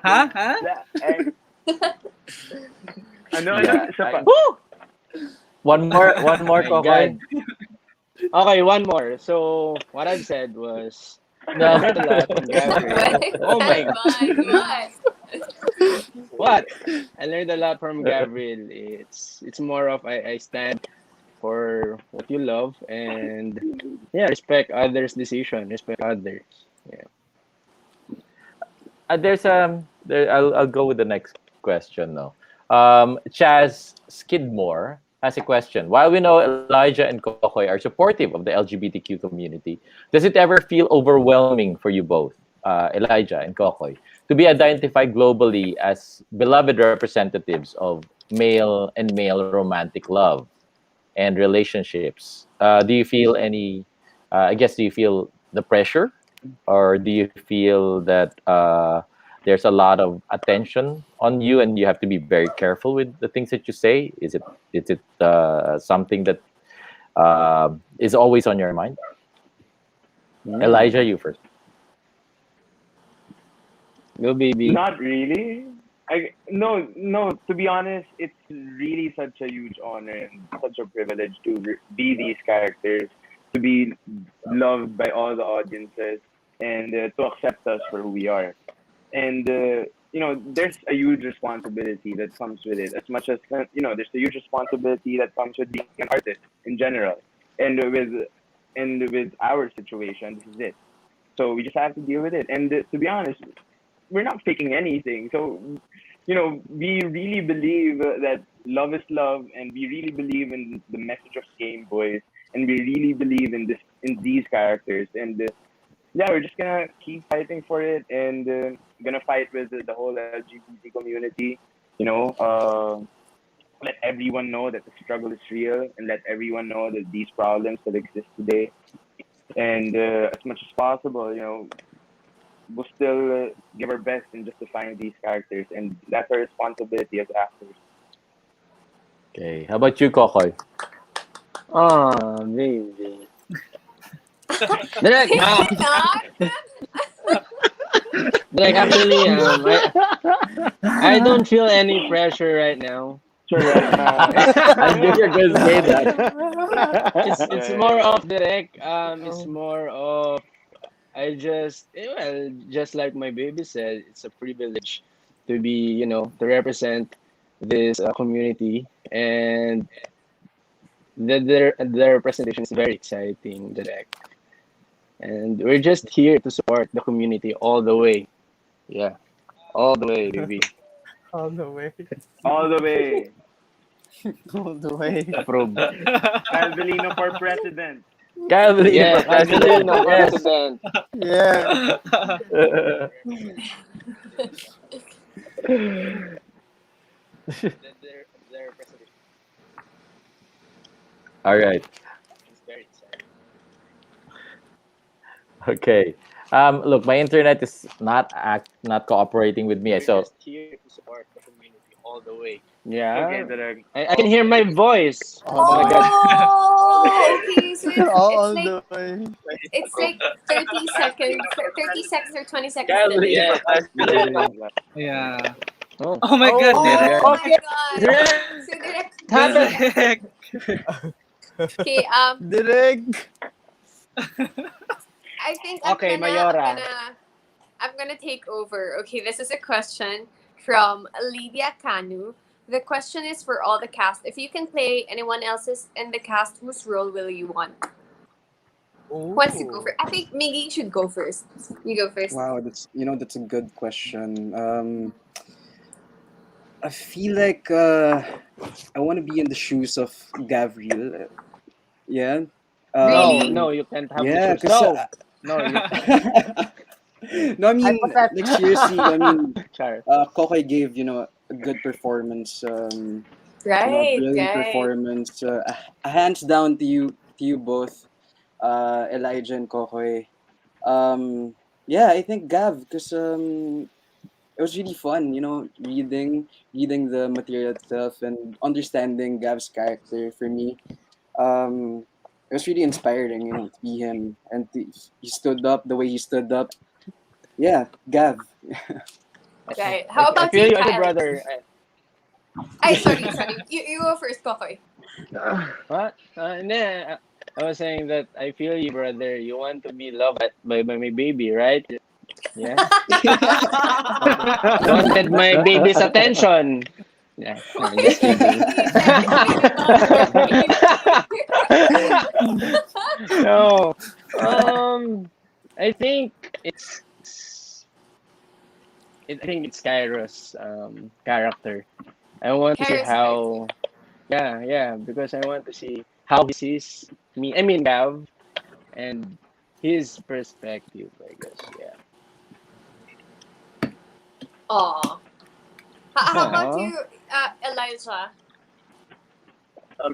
[SPEAKER 3] Ha? Ha?
[SPEAKER 8] Ano,
[SPEAKER 2] Yeah,
[SPEAKER 8] isa pa.
[SPEAKER 2] one more,
[SPEAKER 9] My
[SPEAKER 2] Kokoy.
[SPEAKER 9] God. Okay, one more. So what I've said was I
[SPEAKER 2] No.
[SPEAKER 9] learned a lot from Gabriel. Oh my
[SPEAKER 7] What?
[SPEAKER 9] what? I learned a lot from Gabriel. It's more of I stand for what you love and yeah, respect others' decision, respect others. Yeah.
[SPEAKER 2] I'll go with the next question now. Chaz Skidmore has a question. While we know Elijah and Kokoy are supportive of the LGBTQ community, does it ever feel overwhelming for you both, Elijah and Kokoy, to be identified globally as beloved representatives of male and male romantic love and relationships? Do you feel any? I guess, do you feel the pressure, or do you feel that there's a lot of attention on you and you have to be very careful with the things that you say? Is it something that is always on your mind? Elijah,
[SPEAKER 9] Mm.
[SPEAKER 2] you first.
[SPEAKER 9] Go baby.
[SPEAKER 8] Not really. No. To be honest, it's really such a huge honor and such a privilege to be these characters, to be loved by all the audiences, and to accept us for who we are. And there's a huge responsibility that comes with it. As much as there's a huge responsibility that comes with being an artist in general, and with our situation, this is it. So we just have to deal with it. And to be honest, we're not faking anything. So, we really believe that love is love, and we really believe in the message of Game Boys, and we really believe in these characters. And yeah, we're just gonna keep fighting for it, and gonna fight with the whole LGBT community. You know, let everyone know that the struggle is real, and let everyone know that these problems still exist today. And as much as possible, we'll still give our best in justifying these characters, and that's our responsibility as actors.
[SPEAKER 2] Okay. How about you, Kokoy?
[SPEAKER 9] Ah, baby. Direct, Direct, actually, I don't feel any pressure right now.
[SPEAKER 8] Sure, right now.
[SPEAKER 2] I knew you were going to say that.
[SPEAKER 9] It's more of direct. It's more of just like my baby said, it's a privilege to be, to represent this community, and the representation is very exciting, direct. And we're just here to support the community all the way. Yeah, all the way, baby.
[SPEAKER 4] All the way.
[SPEAKER 8] All the way.
[SPEAKER 10] All the way.
[SPEAKER 9] Approve.
[SPEAKER 8] Calvelino for president.
[SPEAKER 2] Calvin,
[SPEAKER 9] Yeah,
[SPEAKER 2] for president.
[SPEAKER 9] Angelino,
[SPEAKER 2] Yes.
[SPEAKER 9] president.
[SPEAKER 10] Yeah.
[SPEAKER 9] The representation
[SPEAKER 2] All right.
[SPEAKER 9] is very exciting.
[SPEAKER 2] Okay. Look, my internet is not cooperating with me.
[SPEAKER 9] We're
[SPEAKER 2] So
[SPEAKER 9] just here to support the community all the way. Yeah.
[SPEAKER 8] Okay, Direk.
[SPEAKER 9] I can hear my voice. Oh my god.
[SPEAKER 7] Oh, okay. So
[SPEAKER 10] All
[SPEAKER 7] it's like
[SPEAKER 10] the way.
[SPEAKER 7] it's like 30 seconds, 30 seconds or 20 seconds
[SPEAKER 2] Calvin,
[SPEAKER 7] delay.
[SPEAKER 9] Yeah.
[SPEAKER 2] for president.
[SPEAKER 3] Yeah.
[SPEAKER 9] Oh,
[SPEAKER 3] Oh my God,
[SPEAKER 9] my
[SPEAKER 3] Derek.
[SPEAKER 7] Oh
[SPEAKER 9] God.
[SPEAKER 7] my god. So direct.
[SPEAKER 9] It happened.
[SPEAKER 3] Derek.
[SPEAKER 7] Okay,
[SPEAKER 10] Direct.
[SPEAKER 7] I think
[SPEAKER 9] Okay, Mayora.
[SPEAKER 7] I'm gonna take over. Okay, this is a question from Lydia Kanu. The question is for all the cast. If you can play anyone else's in the cast, whose role will you want? Who wants to go
[SPEAKER 4] Ooh.
[SPEAKER 7] first? I think Miggy should go first. You go first.
[SPEAKER 6] Wow, that's a good question. I feel like I want to be in the shoes of Gabriel. Yeah.
[SPEAKER 9] No,
[SPEAKER 7] Really?
[SPEAKER 9] no, you can't have the
[SPEAKER 6] Yeah,
[SPEAKER 9] shoes.
[SPEAKER 6] cause
[SPEAKER 9] No, no, you.
[SPEAKER 6] no, I mean, like
[SPEAKER 4] Hypothetical.
[SPEAKER 6] seriously, I mean,
[SPEAKER 9] Char.
[SPEAKER 6] Kokoy gave a good performance. A
[SPEAKER 7] Right,
[SPEAKER 6] brilliant
[SPEAKER 7] right.
[SPEAKER 6] performance. A hands down to you both, Elijah and Kokoy. Um, yeah, I think Gav, because it was really fun, reading the material itself and understanding Gav's character for me. It was really inspiring, to be him and he stood up the way he stood up. Yeah, Gav.
[SPEAKER 7] Right. How
[SPEAKER 9] I
[SPEAKER 7] about
[SPEAKER 9] feel
[SPEAKER 7] you,
[SPEAKER 9] you,
[SPEAKER 7] Kyle?
[SPEAKER 9] brother.
[SPEAKER 7] Ay, sorry. You go first, Kokoy.
[SPEAKER 9] What? Nah, I was saying that I feel you, brother. You want to be loved by my baby, right? Yeah. You wanted my baby's attention. Yeah, no, just kidding.
[SPEAKER 7] He definitely loves your baby.
[SPEAKER 9] No. Um, I think it's I think it's Kairos character. I want to see
[SPEAKER 7] Kara's character.
[SPEAKER 9] how yeah, because I want to see how he sees me. I mean Gav and his perspective, I guess. Yeah.
[SPEAKER 7] Aw. How about
[SPEAKER 9] Aww.
[SPEAKER 7] you, Elijah?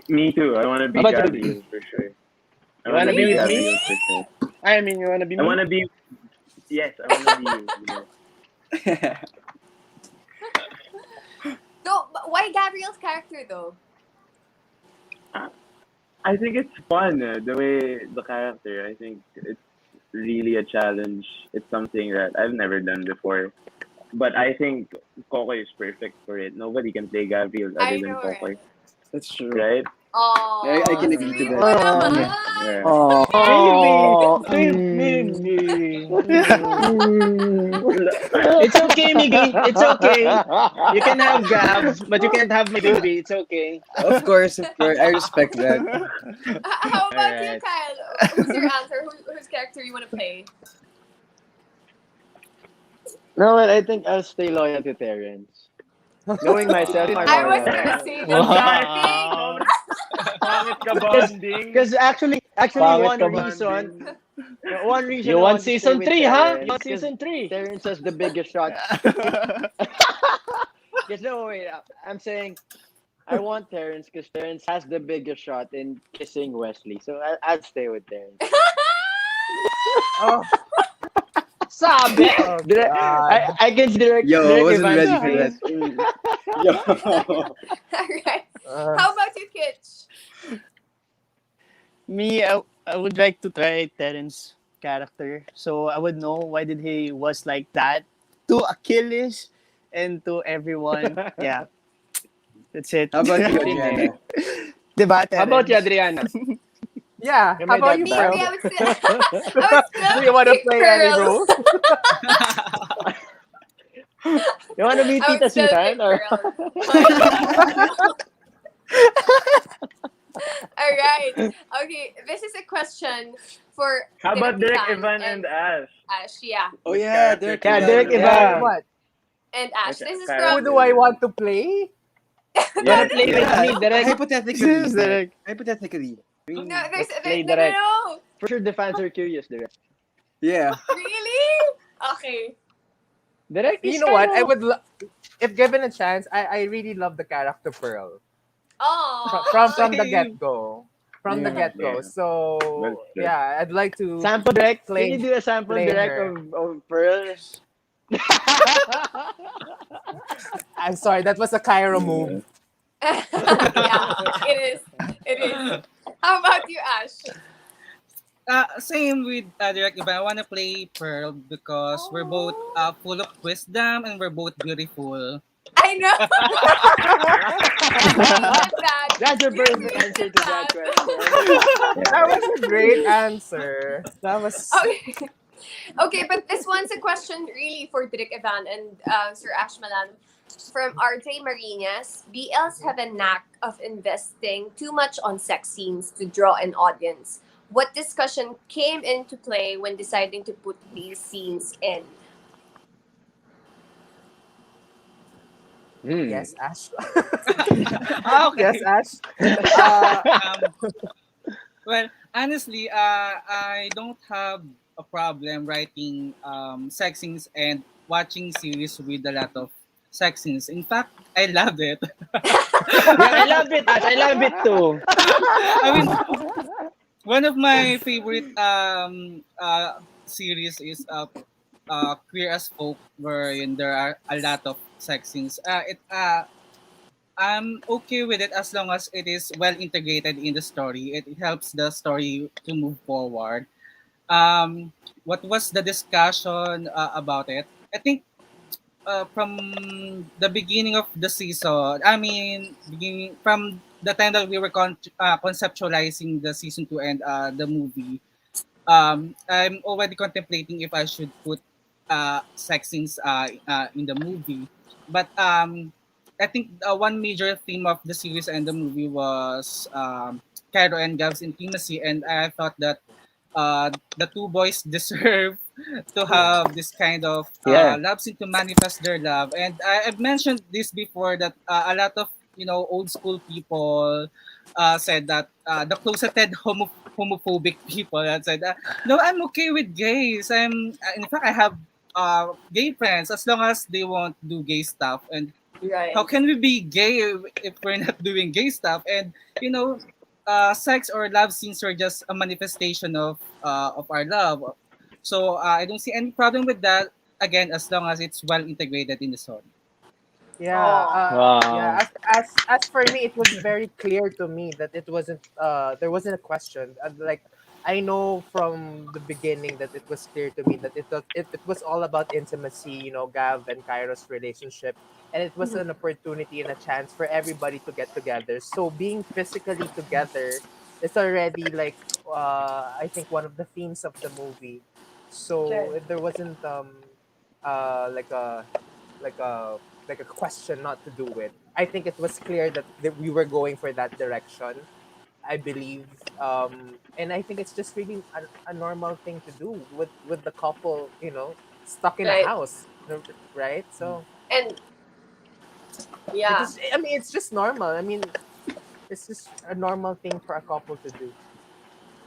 [SPEAKER 8] Me too. I want to
[SPEAKER 9] How
[SPEAKER 8] be
[SPEAKER 9] about you, Ruby?
[SPEAKER 8] Gabriel for sure. I
[SPEAKER 9] You
[SPEAKER 8] want to
[SPEAKER 9] wanna be
[SPEAKER 8] be
[SPEAKER 9] with
[SPEAKER 7] Really?
[SPEAKER 9] me?
[SPEAKER 8] Gabriel for sure.
[SPEAKER 9] I mean, you wanna be
[SPEAKER 8] I
[SPEAKER 9] me?
[SPEAKER 8] want to be. Yes, I want to be you.
[SPEAKER 7] No, but why Gabriel's character though?
[SPEAKER 8] I think it's fun, the way the character. I think it's really a challenge. It's something that I've never done before. But I think Kokoy is perfect for it. Nobody can play Gabriel other
[SPEAKER 7] I
[SPEAKER 8] than
[SPEAKER 7] know, right?
[SPEAKER 8] Kokoy,
[SPEAKER 6] That's true.
[SPEAKER 8] right?
[SPEAKER 6] I
[SPEAKER 7] Oh,
[SPEAKER 6] can agree to
[SPEAKER 7] sweet
[SPEAKER 6] that.
[SPEAKER 7] mo
[SPEAKER 9] Oh,
[SPEAKER 7] naman.
[SPEAKER 8] Yeah.
[SPEAKER 7] Okay.
[SPEAKER 9] baby,
[SPEAKER 2] Oh,
[SPEAKER 9] sweet baby. It's okay, Miggy. It's okay. You can have Gav, but you can't have my baby. It's okay.
[SPEAKER 6] Of course, I respect that.
[SPEAKER 7] How
[SPEAKER 9] All
[SPEAKER 7] about you,
[SPEAKER 9] right.
[SPEAKER 7] Kyle? Who's your answer? Whose character you want to play?
[SPEAKER 2] no, but I think I'll stay loyal to Terrence. Knowing myself, I'm
[SPEAKER 7] I
[SPEAKER 2] more
[SPEAKER 7] was
[SPEAKER 2] loyal
[SPEAKER 7] gonna
[SPEAKER 2] to
[SPEAKER 7] say
[SPEAKER 2] Terrence.
[SPEAKER 7] the same thing.
[SPEAKER 3] Wow.
[SPEAKER 8] Pangit ka
[SPEAKER 2] Because
[SPEAKER 8] bonding.
[SPEAKER 2] actually
[SPEAKER 8] Pangit
[SPEAKER 2] one
[SPEAKER 8] ka
[SPEAKER 2] reason
[SPEAKER 8] bonding.
[SPEAKER 2] one reason
[SPEAKER 9] You
[SPEAKER 2] I
[SPEAKER 9] want
[SPEAKER 2] want to stay
[SPEAKER 9] season
[SPEAKER 2] with
[SPEAKER 9] 3, huh? You
[SPEAKER 2] Terrence
[SPEAKER 9] want
[SPEAKER 2] because
[SPEAKER 9] season 3?
[SPEAKER 2] Terrence has the biggest shot. Because no, wait, I'm saying I want Terrence because Terrence has the biggest shot in kissing Wesley. So I'd stay with Terrence.
[SPEAKER 4] Oh,
[SPEAKER 9] Sabi!
[SPEAKER 4] oh God.
[SPEAKER 2] I can see
[SPEAKER 6] Yo, I
[SPEAKER 2] Direct
[SPEAKER 6] wasn't
[SPEAKER 2] Ivan's
[SPEAKER 6] ready for that.
[SPEAKER 2] face.
[SPEAKER 6] Yo.
[SPEAKER 7] Alright.
[SPEAKER 4] Uh,
[SPEAKER 7] How about you, Kitch?
[SPEAKER 10] Me, I would like to try Terence character, so I would know why did he was like that to Achilles and to everyone. Yeah, that's it.
[SPEAKER 6] How about you,
[SPEAKER 2] Galing eh.
[SPEAKER 6] Adriana?
[SPEAKER 10] Diba,
[SPEAKER 9] How about you,
[SPEAKER 10] Terence?
[SPEAKER 9] Adriana?
[SPEAKER 4] yeah.
[SPEAKER 2] You
[SPEAKER 4] How
[SPEAKER 2] made
[SPEAKER 4] about
[SPEAKER 2] that
[SPEAKER 4] you,
[SPEAKER 7] Me,
[SPEAKER 2] bow.
[SPEAKER 4] Pearl?
[SPEAKER 7] I would still, I would
[SPEAKER 4] Do
[SPEAKER 7] still
[SPEAKER 4] you want to
[SPEAKER 7] pick
[SPEAKER 4] play any
[SPEAKER 7] Pearl.
[SPEAKER 4] role?
[SPEAKER 2] You want to be
[SPEAKER 7] I would
[SPEAKER 2] Tita
[SPEAKER 7] still
[SPEAKER 2] Susan
[SPEAKER 7] pick
[SPEAKER 2] or
[SPEAKER 7] Pearl. Why not? All right. Okay, this is a question for
[SPEAKER 8] How
[SPEAKER 7] Direk
[SPEAKER 8] about Derek,
[SPEAKER 7] Ivan
[SPEAKER 8] Ivan,
[SPEAKER 7] and
[SPEAKER 8] and Ash?
[SPEAKER 7] Ash, yeah,
[SPEAKER 6] Oh
[SPEAKER 8] Which
[SPEAKER 6] yeah,
[SPEAKER 8] character
[SPEAKER 6] Derek
[SPEAKER 8] can
[SPEAKER 2] yeah,
[SPEAKER 8] you
[SPEAKER 6] Ivan.
[SPEAKER 2] Derek
[SPEAKER 8] play?
[SPEAKER 4] Like
[SPEAKER 2] Ivan.
[SPEAKER 4] what?
[SPEAKER 7] and Ash.
[SPEAKER 8] Which
[SPEAKER 7] This is
[SPEAKER 4] Who
[SPEAKER 7] from
[SPEAKER 4] do I
[SPEAKER 8] character?
[SPEAKER 4] want to play?
[SPEAKER 9] You wanna
[SPEAKER 8] Yes,
[SPEAKER 9] play with
[SPEAKER 8] yes.
[SPEAKER 9] me, Direct?
[SPEAKER 6] Hypothetically,
[SPEAKER 10] This is
[SPEAKER 6] Derek.
[SPEAKER 10] like,
[SPEAKER 6] Hypothetically. I
[SPEAKER 7] no,
[SPEAKER 6] mean,
[SPEAKER 7] there's
[SPEAKER 2] Let's play
[SPEAKER 7] no, no,
[SPEAKER 2] Direct.
[SPEAKER 7] no.
[SPEAKER 2] For sure the fans are curious, Direct.
[SPEAKER 6] yeah.
[SPEAKER 7] Really? Okay.
[SPEAKER 2] Direct
[SPEAKER 4] You
[SPEAKER 2] is
[SPEAKER 4] know
[SPEAKER 2] kind
[SPEAKER 4] what?
[SPEAKER 2] of
[SPEAKER 4] If given a chance, I really love the character Pearl from the
[SPEAKER 7] Aww.
[SPEAKER 4] get go. From the
[SPEAKER 8] Mm,
[SPEAKER 4] get go.
[SPEAKER 8] yeah, that's
[SPEAKER 4] So
[SPEAKER 8] true.
[SPEAKER 4] yeah, I'd like to
[SPEAKER 2] sample Direct. Can you
[SPEAKER 4] play
[SPEAKER 2] do a sample
[SPEAKER 4] play
[SPEAKER 2] Direct
[SPEAKER 4] her.
[SPEAKER 2] of Pearl?
[SPEAKER 4] I'm sorry, that was a Cairo
[SPEAKER 8] Yeah.
[SPEAKER 4] move.
[SPEAKER 7] Yeah, it is. It is. How about you, Ash?
[SPEAKER 3] Same with Derek Ivan. I want to play Pearl because we're both
[SPEAKER 7] Oh.
[SPEAKER 3] full of wisdom and we're both beautiful.
[SPEAKER 7] I know. You needed that.
[SPEAKER 5] That's a
[SPEAKER 7] You
[SPEAKER 5] perfect
[SPEAKER 7] needed
[SPEAKER 5] answer to that
[SPEAKER 7] that.
[SPEAKER 5] question.
[SPEAKER 4] That was a great answer. That was
[SPEAKER 7] Okay. Okay, but this one's a question really for Direk Evan and Sir Ashmalan. From RJ Marinas, BLs have a knack of investing too much on sex scenes to draw an audience. What discussion came into play when deciding to put these scenes in?
[SPEAKER 9] Hmm.
[SPEAKER 4] yes, Ash. yes,
[SPEAKER 3] Okay.
[SPEAKER 4] Ash. Uh,
[SPEAKER 3] Um, well, honestly, I don't have a problem writing sex scenes and watching series with a lot of sex scenes. In fact, I love it.
[SPEAKER 9] Yeah, I love it, Ash. I love it too.
[SPEAKER 3] I mean, one of my favorite series is Queer as Folk, wherein there are a lot of sex scenes. I'm okay with it as long as it is well integrated in the story. It helps the story to move forward. What was the discussion about it? I think from the beginning of the season, I mean, beginning from the time that we were conceptualizing the season 2 and the movie, I'm already contemplating if I should put sex scenes in the movie. But I think one major theme of the series and the movie was Cairo and Gav's intimacy, and I thought that the two boys deserve to
[SPEAKER 4] yeah.
[SPEAKER 3] have this kind of
[SPEAKER 9] Yeah.
[SPEAKER 3] love scene to manifest their love. And I've mentioned this before that a lot of old school people said that the closeted homophobic people that said, no, I'm okay with gays. In fact, I have gay friends as long as they won't do gay stuff. And how
[SPEAKER 7] Right.
[SPEAKER 3] can we be gay if we're not doing gay stuff? And you know, sex or love scenes are just a manifestation of our love. So I don't see any problem with that. Again, as long as it's well integrated in the story.
[SPEAKER 4] Yeah,
[SPEAKER 7] Oh.
[SPEAKER 4] yeah.
[SPEAKER 9] Wow.
[SPEAKER 4] As for me, it was very clear to me that it wasn't. There wasn't a question. Like, I know from the beginning that it was clear to me that it was all about intimacy. You know, Gav and Kairos relationship, and it was
[SPEAKER 7] Mhm.
[SPEAKER 4] an opportunity and a chance for everybody to get together. So being physically together is already like, I think one of the themes of the movie. So
[SPEAKER 7] Right.
[SPEAKER 4] if there wasn't like like a like a question not to do it. I think it was clear that we were going for that direction. I believe, and I think it's just really a normal thing to do with the couple, stuck in a
[SPEAKER 7] Right.
[SPEAKER 4] house, right? So
[SPEAKER 7] And
[SPEAKER 4] it
[SPEAKER 7] yeah.
[SPEAKER 4] is. I mean, it's just normal. I mean, it's just a normal thing for a couple to do.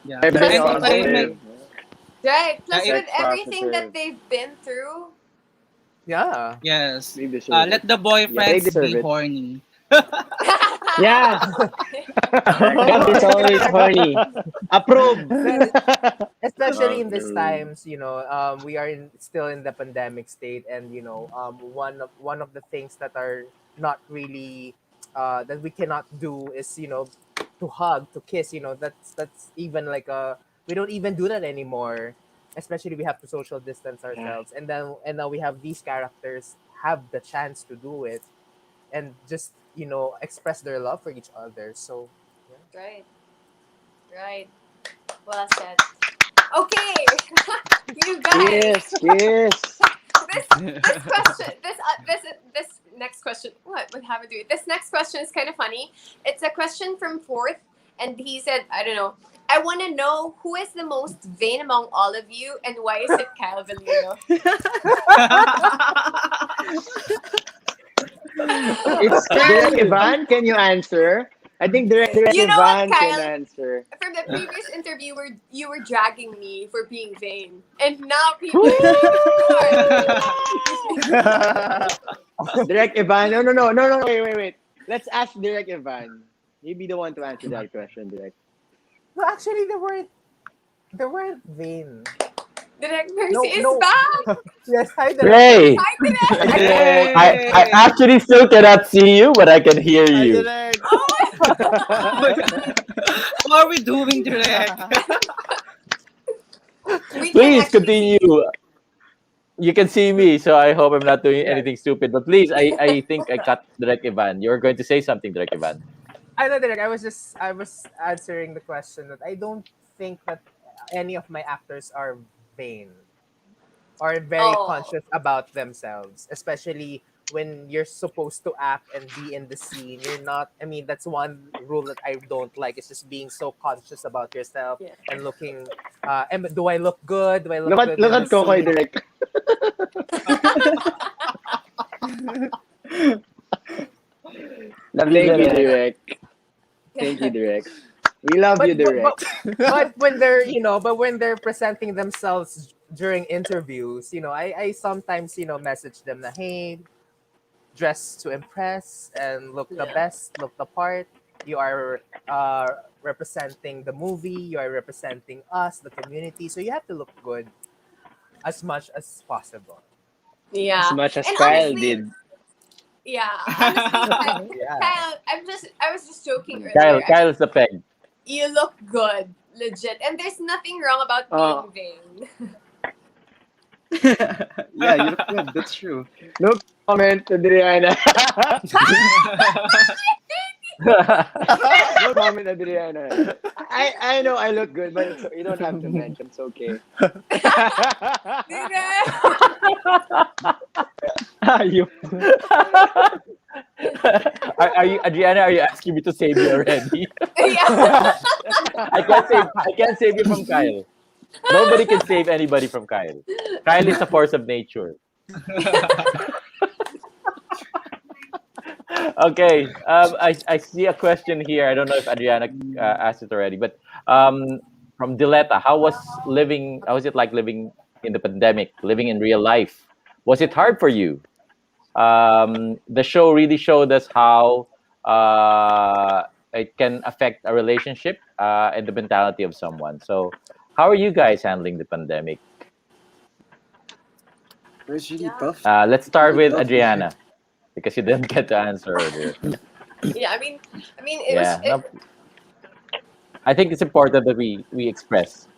[SPEAKER 3] Yeah,
[SPEAKER 5] They're very
[SPEAKER 7] Plus
[SPEAKER 3] and
[SPEAKER 7] with
[SPEAKER 3] if I
[SPEAKER 7] every
[SPEAKER 3] may,
[SPEAKER 5] positive.
[SPEAKER 7] right. Plus
[SPEAKER 3] if
[SPEAKER 7] with
[SPEAKER 8] Sex
[SPEAKER 7] everything that
[SPEAKER 8] positive.
[SPEAKER 7] they've been through.
[SPEAKER 4] Yeah.
[SPEAKER 3] yes,
[SPEAKER 5] They deserve it.
[SPEAKER 3] let the
[SPEAKER 5] Yeah, they
[SPEAKER 3] boyfriends be
[SPEAKER 5] deserve it.
[SPEAKER 3] horny.
[SPEAKER 9] Yeah. Gab is always horny. Approve.
[SPEAKER 4] Well, especially in these
[SPEAKER 8] True.
[SPEAKER 4] times, we are still in the pandemic state, and one of the things that are not really that we cannot do is to hug, to kiss. That's even like a we don't even do that anymore. Especially we have to social distance
[SPEAKER 9] Yeah.
[SPEAKER 4] ourselves, and now we have these characters have the chance to do it and just express their love for each other. So yeah.
[SPEAKER 7] Right. Right. Well said. Okay, you guys.
[SPEAKER 9] Kiss, kiss.
[SPEAKER 7] This question, this next question. What have I do? This next question is kind of funny. It's a question from Fourth, and he said, I don't know. I want to know who is the most vain among all of you, and why is it Kyle Valino?
[SPEAKER 5] It's Direct Ivan. Can you answer? I think Direct
[SPEAKER 7] You know what,
[SPEAKER 5] Ivan can
[SPEAKER 7] Kyle?
[SPEAKER 5] answer.
[SPEAKER 7] From the previous interview, you were dragging me for being vain, and now
[SPEAKER 9] Woo!
[SPEAKER 7] people say you are.
[SPEAKER 5] Direct Ivan. No, no, no, no, no. Wait. Let's ask Direct Ivan. You be the one to answer that question, Direct.
[SPEAKER 4] No, actually, there weren't vain.
[SPEAKER 7] Direct Mercy
[SPEAKER 4] No,
[SPEAKER 7] is
[SPEAKER 4] no.
[SPEAKER 7] back.
[SPEAKER 4] Yes, hi, Direct
[SPEAKER 2] Ray,
[SPEAKER 4] Mercy.
[SPEAKER 7] Hi, Direct.
[SPEAKER 4] I think
[SPEAKER 2] I
[SPEAKER 3] Yay!
[SPEAKER 2] actually still cannot see you, but I can hear
[SPEAKER 10] I
[SPEAKER 2] you.
[SPEAKER 10] direct.
[SPEAKER 3] What are we doing, Direct?
[SPEAKER 7] We can
[SPEAKER 2] Please
[SPEAKER 7] actually see
[SPEAKER 2] continue.
[SPEAKER 7] you.
[SPEAKER 2] You can see me, so I hope I'm not doing
[SPEAKER 4] Yes.
[SPEAKER 2] anything stupid. But please, I think I cut Direct Ivan. You're going to say something, Direct Ivan.
[SPEAKER 4] I know, Derek. I was answering the question that I don't think that any of my actors are vain or very
[SPEAKER 7] Oh,
[SPEAKER 4] conscious about themselves, especially when you're supposed to act and be in the scene. You're not. I mean, that's one rule that I don't like. It's just being so conscious about yourself
[SPEAKER 7] yeah.
[SPEAKER 4] and looking. Do I look good? Do I look
[SPEAKER 5] Look at
[SPEAKER 4] good
[SPEAKER 5] look
[SPEAKER 4] in the
[SPEAKER 5] at Kokoy
[SPEAKER 4] scene?
[SPEAKER 5] direct.
[SPEAKER 9] Love you,
[SPEAKER 5] Thank you,
[SPEAKER 9] Direk.
[SPEAKER 5] direct. Thank you, direct. We love you, direct.
[SPEAKER 4] But when they're but when they're presenting themselves during interviews, I sometimes message them na, hey, dress to impress and look the
[SPEAKER 7] Yeah.
[SPEAKER 4] best, look the part. You are representing the movie. You are representing us, the community. So you have to look good as much as possible.
[SPEAKER 9] As
[SPEAKER 7] Yeah.
[SPEAKER 9] much as
[SPEAKER 7] And
[SPEAKER 9] Kyle
[SPEAKER 7] honestly,
[SPEAKER 9] did.
[SPEAKER 7] yeah, honestly,
[SPEAKER 4] Yeah.
[SPEAKER 7] Kyle, I was just joking
[SPEAKER 2] Kyle,
[SPEAKER 7] earlier. I
[SPEAKER 2] Kyle
[SPEAKER 7] mean,
[SPEAKER 2] is the peg.
[SPEAKER 7] you look good, legit, and there's nothing wrong about
[SPEAKER 5] Uh,
[SPEAKER 7] being vain.
[SPEAKER 6] Yeah, you look good. That's true.
[SPEAKER 5] no comment, Adriana. No comment, Adriana. I know I look good, but you don't have to mention. It's okay.
[SPEAKER 9] You.
[SPEAKER 2] Are you, Adriana? Are you asking me to save you already?
[SPEAKER 7] Yeah.
[SPEAKER 2] I can't save you from Kyle. Nobody can save anybody from Kyle. Kyle is a force of nature. Okay. I see a question here. I don't know if Adriana asked it already, but from Diletta, how was it like living in the pandemic, living in real life? Was it hard for you? The show really showed us how it can affect a relationship and the mentality of someone. So, how are you guys handling the pandemic?
[SPEAKER 6] It's really
[SPEAKER 7] Yeah.
[SPEAKER 6] tough.
[SPEAKER 2] Let's
[SPEAKER 6] It's
[SPEAKER 2] start
[SPEAKER 6] really
[SPEAKER 2] with
[SPEAKER 6] tough.
[SPEAKER 2] Adriana because you didn't get to answer earlier.
[SPEAKER 7] Yeah. I mean, it was.
[SPEAKER 2] Yeah, no, I think it's important that we express.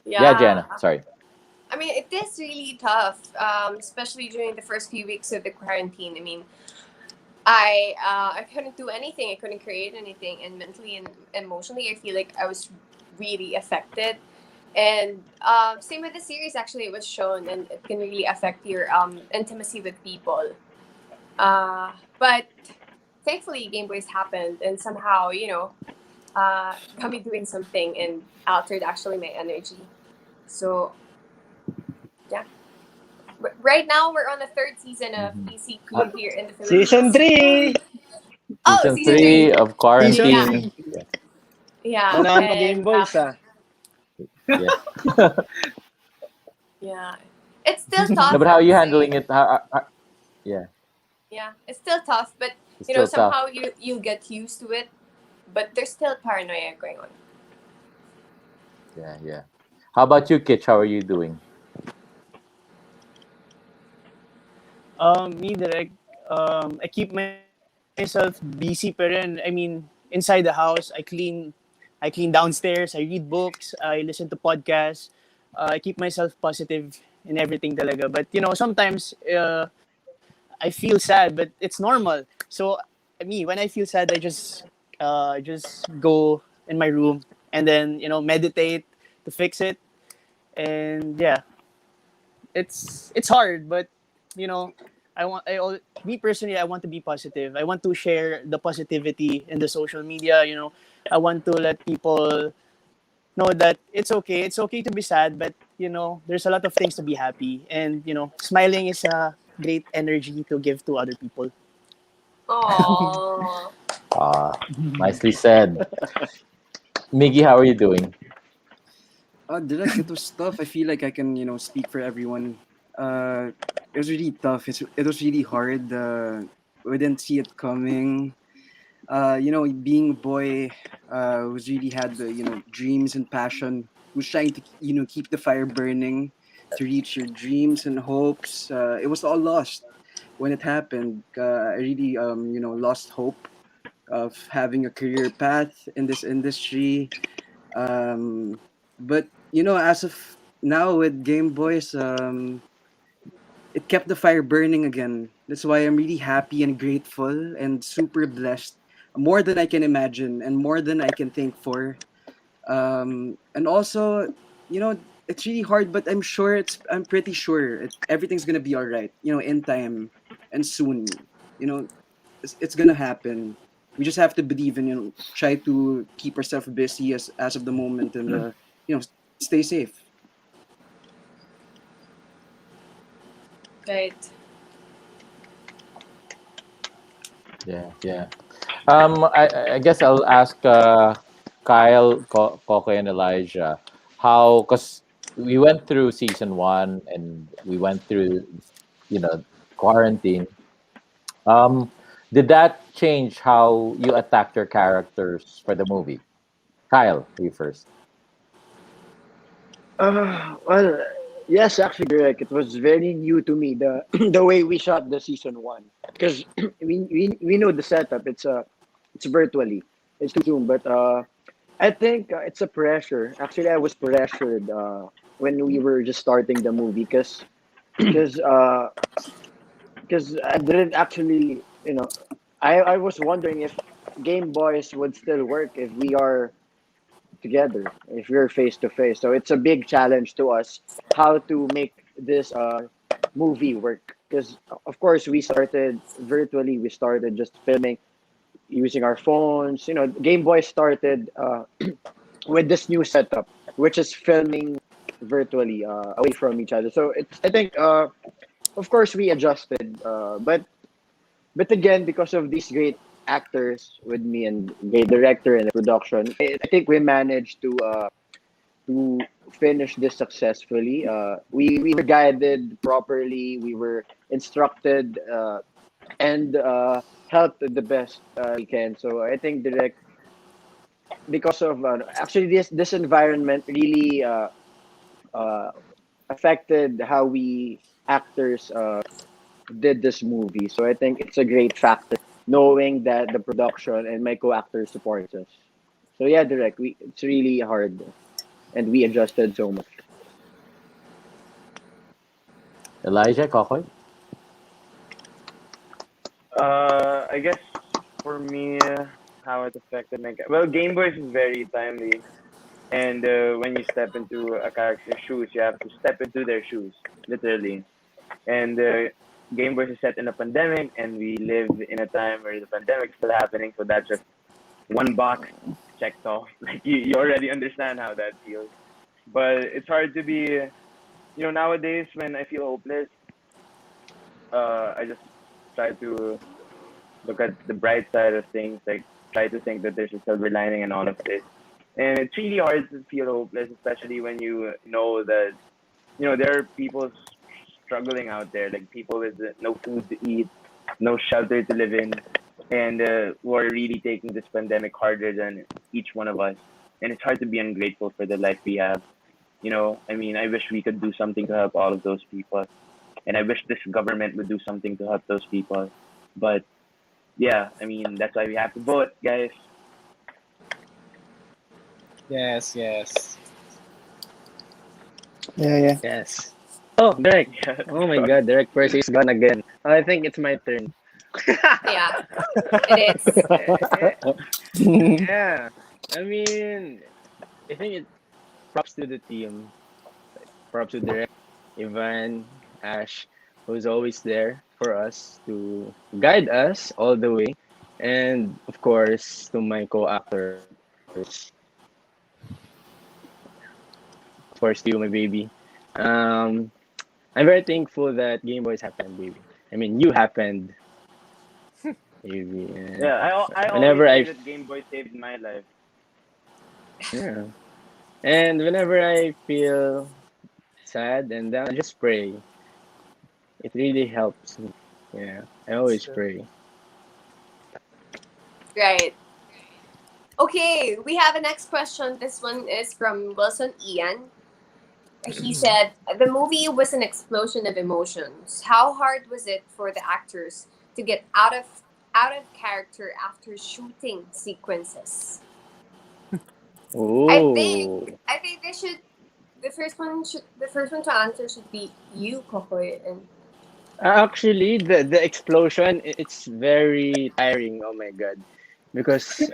[SPEAKER 2] Yeah,
[SPEAKER 7] Yeah.
[SPEAKER 2] Jana. Sorry.
[SPEAKER 7] I mean, it is really tough, especially during the first few weeks of the quarantine. I mean, I couldn't do anything. I couldn't create anything, and mentally and emotionally, I feel like I was really affected. And same with the series. Actually, it was shown, and it can really affect your intimacy with people. But thankfully, Game Boys happened, and somehow, got me doing something and altered actually my energy. So yeah. Right now, we're on the third season of
[SPEAKER 2] Mhm.
[SPEAKER 7] ECQ here in the
[SPEAKER 9] Season
[SPEAKER 7] Philippines.
[SPEAKER 9] 3!
[SPEAKER 7] Oh,
[SPEAKER 2] Season
[SPEAKER 7] season
[SPEAKER 2] three
[SPEAKER 7] three.
[SPEAKER 2] of
[SPEAKER 10] Season
[SPEAKER 7] Yeah,
[SPEAKER 2] quarantine.
[SPEAKER 10] 3.
[SPEAKER 2] Yes.
[SPEAKER 7] yeah,
[SPEAKER 9] Manahan pa Game
[SPEAKER 7] and
[SPEAKER 9] Boys, ah.
[SPEAKER 2] Yes.
[SPEAKER 7] yeah, it's still
[SPEAKER 2] No,
[SPEAKER 7] tough.
[SPEAKER 2] but
[SPEAKER 7] I
[SPEAKER 2] how are
[SPEAKER 7] would
[SPEAKER 2] you
[SPEAKER 7] say.
[SPEAKER 2] handling it? Yeah,
[SPEAKER 7] Yeah, it's still tough, but
[SPEAKER 2] it's still tough.
[SPEAKER 7] somehow you get used to it. But there's still paranoia going on.
[SPEAKER 2] Yeah, yeah. How about you, Kitch? How are you doing?
[SPEAKER 10] Me direct. I keep myself busy pa rin. I mean, inside the house, I clean downstairs. I read books. I listen to podcasts. I keep myself positive in everything talaga. But sometimes I feel sad, but it's normal. So me, when I feel sad, I just go in my room and then meditate to fix it. And yeah, it's hard, but you know, me personally, I want to be positive. I want to share the positivity in the social media. I want to let people know that it's okay. It's okay to be sad, but there's a lot of things to be happy, and smiling is a great energy to give to other people.
[SPEAKER 7] Oh,
[SPEAKER 2] Ah, nicely said. Miggy, how are you doing?
[SPEAKER 6] Direct, it was tough. I feel like I can, speak for everyone. It was really tough. It was really hard. We didn't see it coming. Being a boy, was really had the, dreams and passion. Was trying to, keep the fire burning to reach your dreams and hopes. It was all lost when it happened. I really, lost hope of having a career path in this industry. Um, but as of now with Game Boys, it kept the fire burning again. That's why I'm really happy and grateful and super blessed, more than I can imagine and more than I can think for. And also, you know, it's really hard, but I'm pretty sure everything's gonna be all right. You know, in time and soon. You know, it's gonna happen. We just have to believe and try to keep ourselves busy as of the moment and stay safe.
[SPEAKER 7] Right.
[SPEAKER 2] Yeah. I guess I'll ask Kyle, Coco, and Elijah how, because we went through season one and we went through, quarantine. Um, did that change how you attacked your characters for the movie? Kyle, you first.
[SPEAKER 5] Well, yes, actually, Greg, it was very new to me the the way we shot the season one because we know the setup. It's virtually, it's too soon, but I think it's a pressure. Actually, I was pressured when we were just starting the movie because because I didn't actually I was wondering if Game Boys would still work if we are together, if we're face to face. So it's a big challenge to us how to make this movie work. Because of course we started virtually, we started just filming using our phones. You know, Game Boy started with this new setup, which is filming virtually away from each other. So it's I think of course we adjusted, but again because of these great actors with me and great director and production, I think we managed to finish this successfully. We were guided properly. We were instructed and helped the best we can. So I think direct because of actually this environment really uh, affected how we actors did this movie. So I think it's a great factor knowing that the production and my co-actor supports us. So yeah, direct. It's really hard, and we adjusted so much.
[SPEAKER 2] Elijah, Coco?
[SPEAKER 8] I guess for me, how it affected well, Game Boys is very timely, and when you step into a character's shoes, you have to step into their shoes, literally. And Game Boys is set in a pandemic, and we live in a time where the pandemic is still happening. So that's just one box checked off. Like you already understand how that feels. But it's hard to be, nowadays when I feel hopeless, I just try to look at the bright side of things, like try to think that there's a silver lining in all of this. And it's really hard to feel hopeless, especially when you know that, there are people struggling out there, like people with no food to eat, no shelter to live in, and who are really taking this pandemic harder than each one of us. And it's hard to be ungrateful for the life we have. I mean, I wish we could do something to help all of those people. And I wish this government would do something to help those people. But yeah, I mean, that's why we have to vote, guys.
[SPEAKER 3] Yes, yes.
[SPEAKER 10] Yeah, yeah.
[SPEAKER 9] Yes. Oh, Derek.
[SPEAKER 8] Yeah,
[SPEAKER 9] Oh my God, Derek Percy is gone again. I think it's my turn.
[SPEAKER 7] Yeah, it is.
[SPEAKER 9] Yeah. I mean, I think it props to the team. Props to Derek, Ivan, Ash, who's always there for us to guide us all the way. And of course, to my co-actors, of course, to you, my baby. Um, I'm very thankful that Game Boys happened, baby. I mean, you happened, baby. And
[SPEAKER 8] yeah. I always
[SPEAKER 9] whenever
[SPEAKER 8] say
[SPEAKER 9] I,
[SPEAKER 8] that Game Boy saved my life.
[SPEAKER 9] yeah, and whenever I feel sad and down, I just pray. It really helps me. Yeah, I
[SPEAKER 4] That's
[SPEAKER 9] always
[SPEAKER 4] true.
[SPEAKER 9] pray.
[SPEAKER 7] Right. Okay, we have a next question. This one is from Wilson Ian. He said the movie was an explosion of emotions. How hard was it for the actors to get out of character after shooting sequences? I think
[SPEAKER 9] Oh,
[SPEAKER 7] I think they should the first one to answer should be you, Kokoy, and
[SPEAKER 9] Actually, the explosion, it's very tiring. Oh my god, because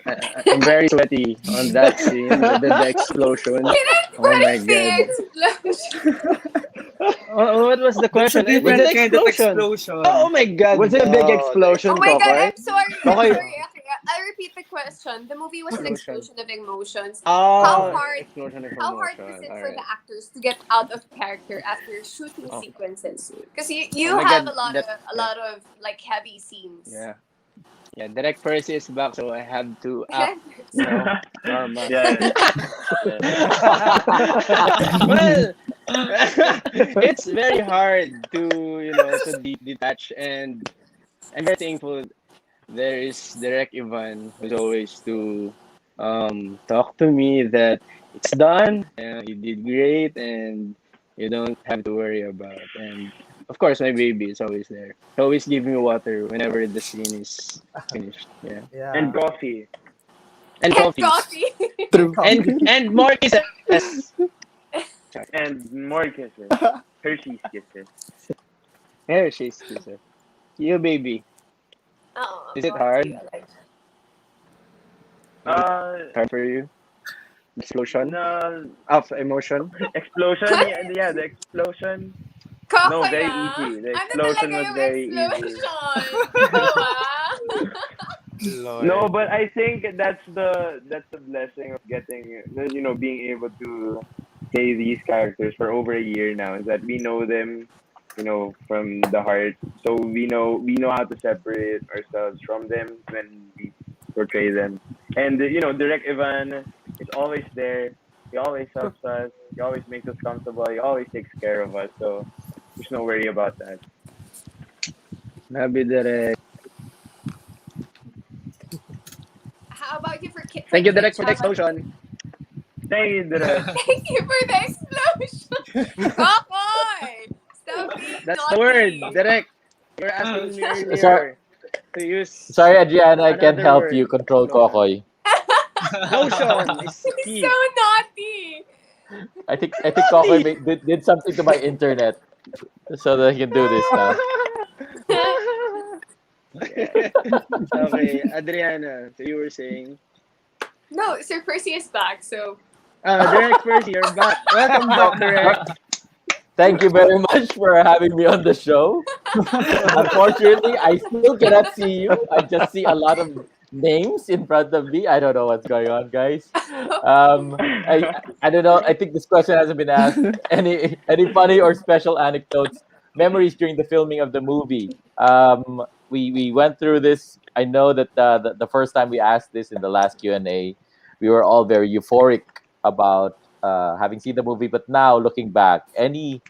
[SPEAKER 9] I'm very sweaty on that scene. The explosion.
[SPEAKER 7] When
[SPEAKER 9] Oh
[SPEAKER 7] I
[SPEAKER 9] my
[SPEAKER 7] say
[SPEAKER 9] god.
[SPEAKER 7] explosion.
[SPEAKER 9] What was the
[SPEAKER 3] That's a
[SPEAKER 9] question? It's
[SPEAKER 3] different
[SPEAKER 9] an
[SPEAKER 3] kind of
[SPEAKER 9] explosion. Oh
[SPEAKER 3] explosion.
[SPEAKER 9] my god.
[SPEAKER 5] Was it a big
[SPEAKER 9] Oh, the
[SPEAKER 7] Oh
[SPEAKER 5] explosion,
[SPEAKER 7] my god,
[SPEAKER 5] Kokoy?
[SPEAKER 7] I'm sorry. I'm
[SPEAKER 5] Okay.
[SPEAKER 7] sorry. Okay, I'll repeat the question. The movie was an
[SPEAKER 9] explosion.
[SPEAKER 7] explosion of emotions. How
[SPEAKER 9] Oh,
[SPEAKER 7] hard
[SPEAKER 9] explosion of
[SPEAKER 7] how hard was
[SPEAKER 9] emotion.
[SPEAKER 7] it
[SPEAKER 9] All
[SPEAKER 7] for the
[SPEAKER 9] right.
[SPEAKER 7] actors to get out of character after shooting
[SPEAKER 9] Oh,
[SPEAKER 7] sequences? Because
[SPEAKER 9] oh
[SPEAKER 7] you
[SPEAKER 9] my
[SPEAKER 7] have
[SPEAKER 9] god.
[SPEAKER 7] a
[SPEAKER 9] That yeah,
[SPEAKER 7] lot of like heavy scenes.
[SPEAKER 9] yeah. Yeah, Direct Percy is back, so I have to act,
[SPEAKER 7] Directors.
[SPEAKER 9] normal.
[SPEAKER 8] Yeah, yeah.
[SPEAKER 9] Well, it's very hard to, to detach, and I'm very thankful there is Direct Ivan who's always to talk to me that it's done, you did great, and you don't have to worry about. And of course, my baby is always there. He always give me water whenever the scene is finished. Yeah,
[SPEAKER 8] And
[SPEAKER 4] Yeah.
[SPEAKER 8] coffee.
[SPEAKER 9] and
[SPEAKER 7] And
[SPEAKER 9] coffees,
[SPEAKER 7] coffee.
[SPEAKER 4] And
[SPEAKER 10] True.
[SPEAKER 4] coffee.
[SPEAKER 9] and more kisses.
[SPEAKER 8] And more kisses. Hershey's kisses.
[SPEAKER 9] Here she's kisses. You baby,
[SPEAKER 7] Oh,
[SPEAKER 9] is it
[SPEAKER 7] going to
[SPEAKER 9] hard?
[SPEAKER 7] you, Alex.
[SPEAKER 8] Uh,
[SPEAKER 9] Hard for you? Explosion
[SPEAKER 8] no,
[SPEAKER 9] of emotion.
[SPEAKER 8] explosion. Yeah, yeah, the explosion. No,
[SPEAKER 7] Kaka
[SPEAKER 8] very
[SPEAKER 7] ya.
[SPEAKER 8] easy. The
[SPEAKER 7] Ano
[SPEAKER 8] explosion
[SPEAKER 7] talaga
[SPEAKER 8] was
[SPEAKER 7] yung
[SPEAKER 8] very easy.
[SPEAKER 7] explosion? Go ah.
[SPEAKER 8] No,
[SPEAKER 9] Lord.
[SPEAKER 8] but I think that's the blessing of getting, being able to say these characters for over a year now, is that we know them, from the heart. So we know how to separate ourselves from them when we portray them. And Direct Ivan is always there. He always helps us. He always makes us comfortable. He always takes care of us. So there's no worry about that.
[SPEAKER 9] Maybe direct.
[SPEAKER 7] How about you for
[SPEAKER 9] Thank you,
[SPEAKER 7] the
[SPEAKER 9] direct, for the
[SPEAKER 7] challenge?
[SPEAKER 9] explosion.
[SPEAKER 8] Thank you, Direct.
[SPEAKER 7] Thank you for the explosion. Kakoy! Stop being
[SPEAKER 9] That's the word,
[SPEAKER 7] naughty.
[SPEAKER 9] direct. You were asking me
[SPEAKER 2] Sorry,
[SPEAKER 9] earlier to use
[SPEAKER 2] sorry, Adriana, I can't
[SPEAKER 9] another
[SPEAKER 2] help you
[SPEAKER 9] word.
[SPEAKER 2] control
[SPEAKER 9] Explosion.
[SPEAKER 2] Kokoy.
[SPEAKER 9] Explosion is
[SPEAKER 7] He's so
[SPEAKER 9] key.
[SPEAKER 7] naughty.
[SPEAKER 2] I think Kokoy did something to my internet so that he can do this now.
[SPEAKER 9] Yeah. Okay, Adriana. So you were saying,
[SPEAKER 7] No, Sir Percy is back, so
[SPEAKER 9] Direct Percy, you're back. Welcome back,
[SPEAKER 2] Well,
[SPEAKER 9] Direct.
[SPEAKER 2] thank you very much for having me on the show. Unfortunately, I still cannot see you. I just see a lot of names in front of me. I don't know what's going on, guys. Um, I I don't know. I think this question hasn't been asked. Any funny or special anecdotes, memories during the filming of the movie? We went through this. I know that the first time we asked this in the last Q&A, we were all very euphoric about having seen the movie. But now looking back, any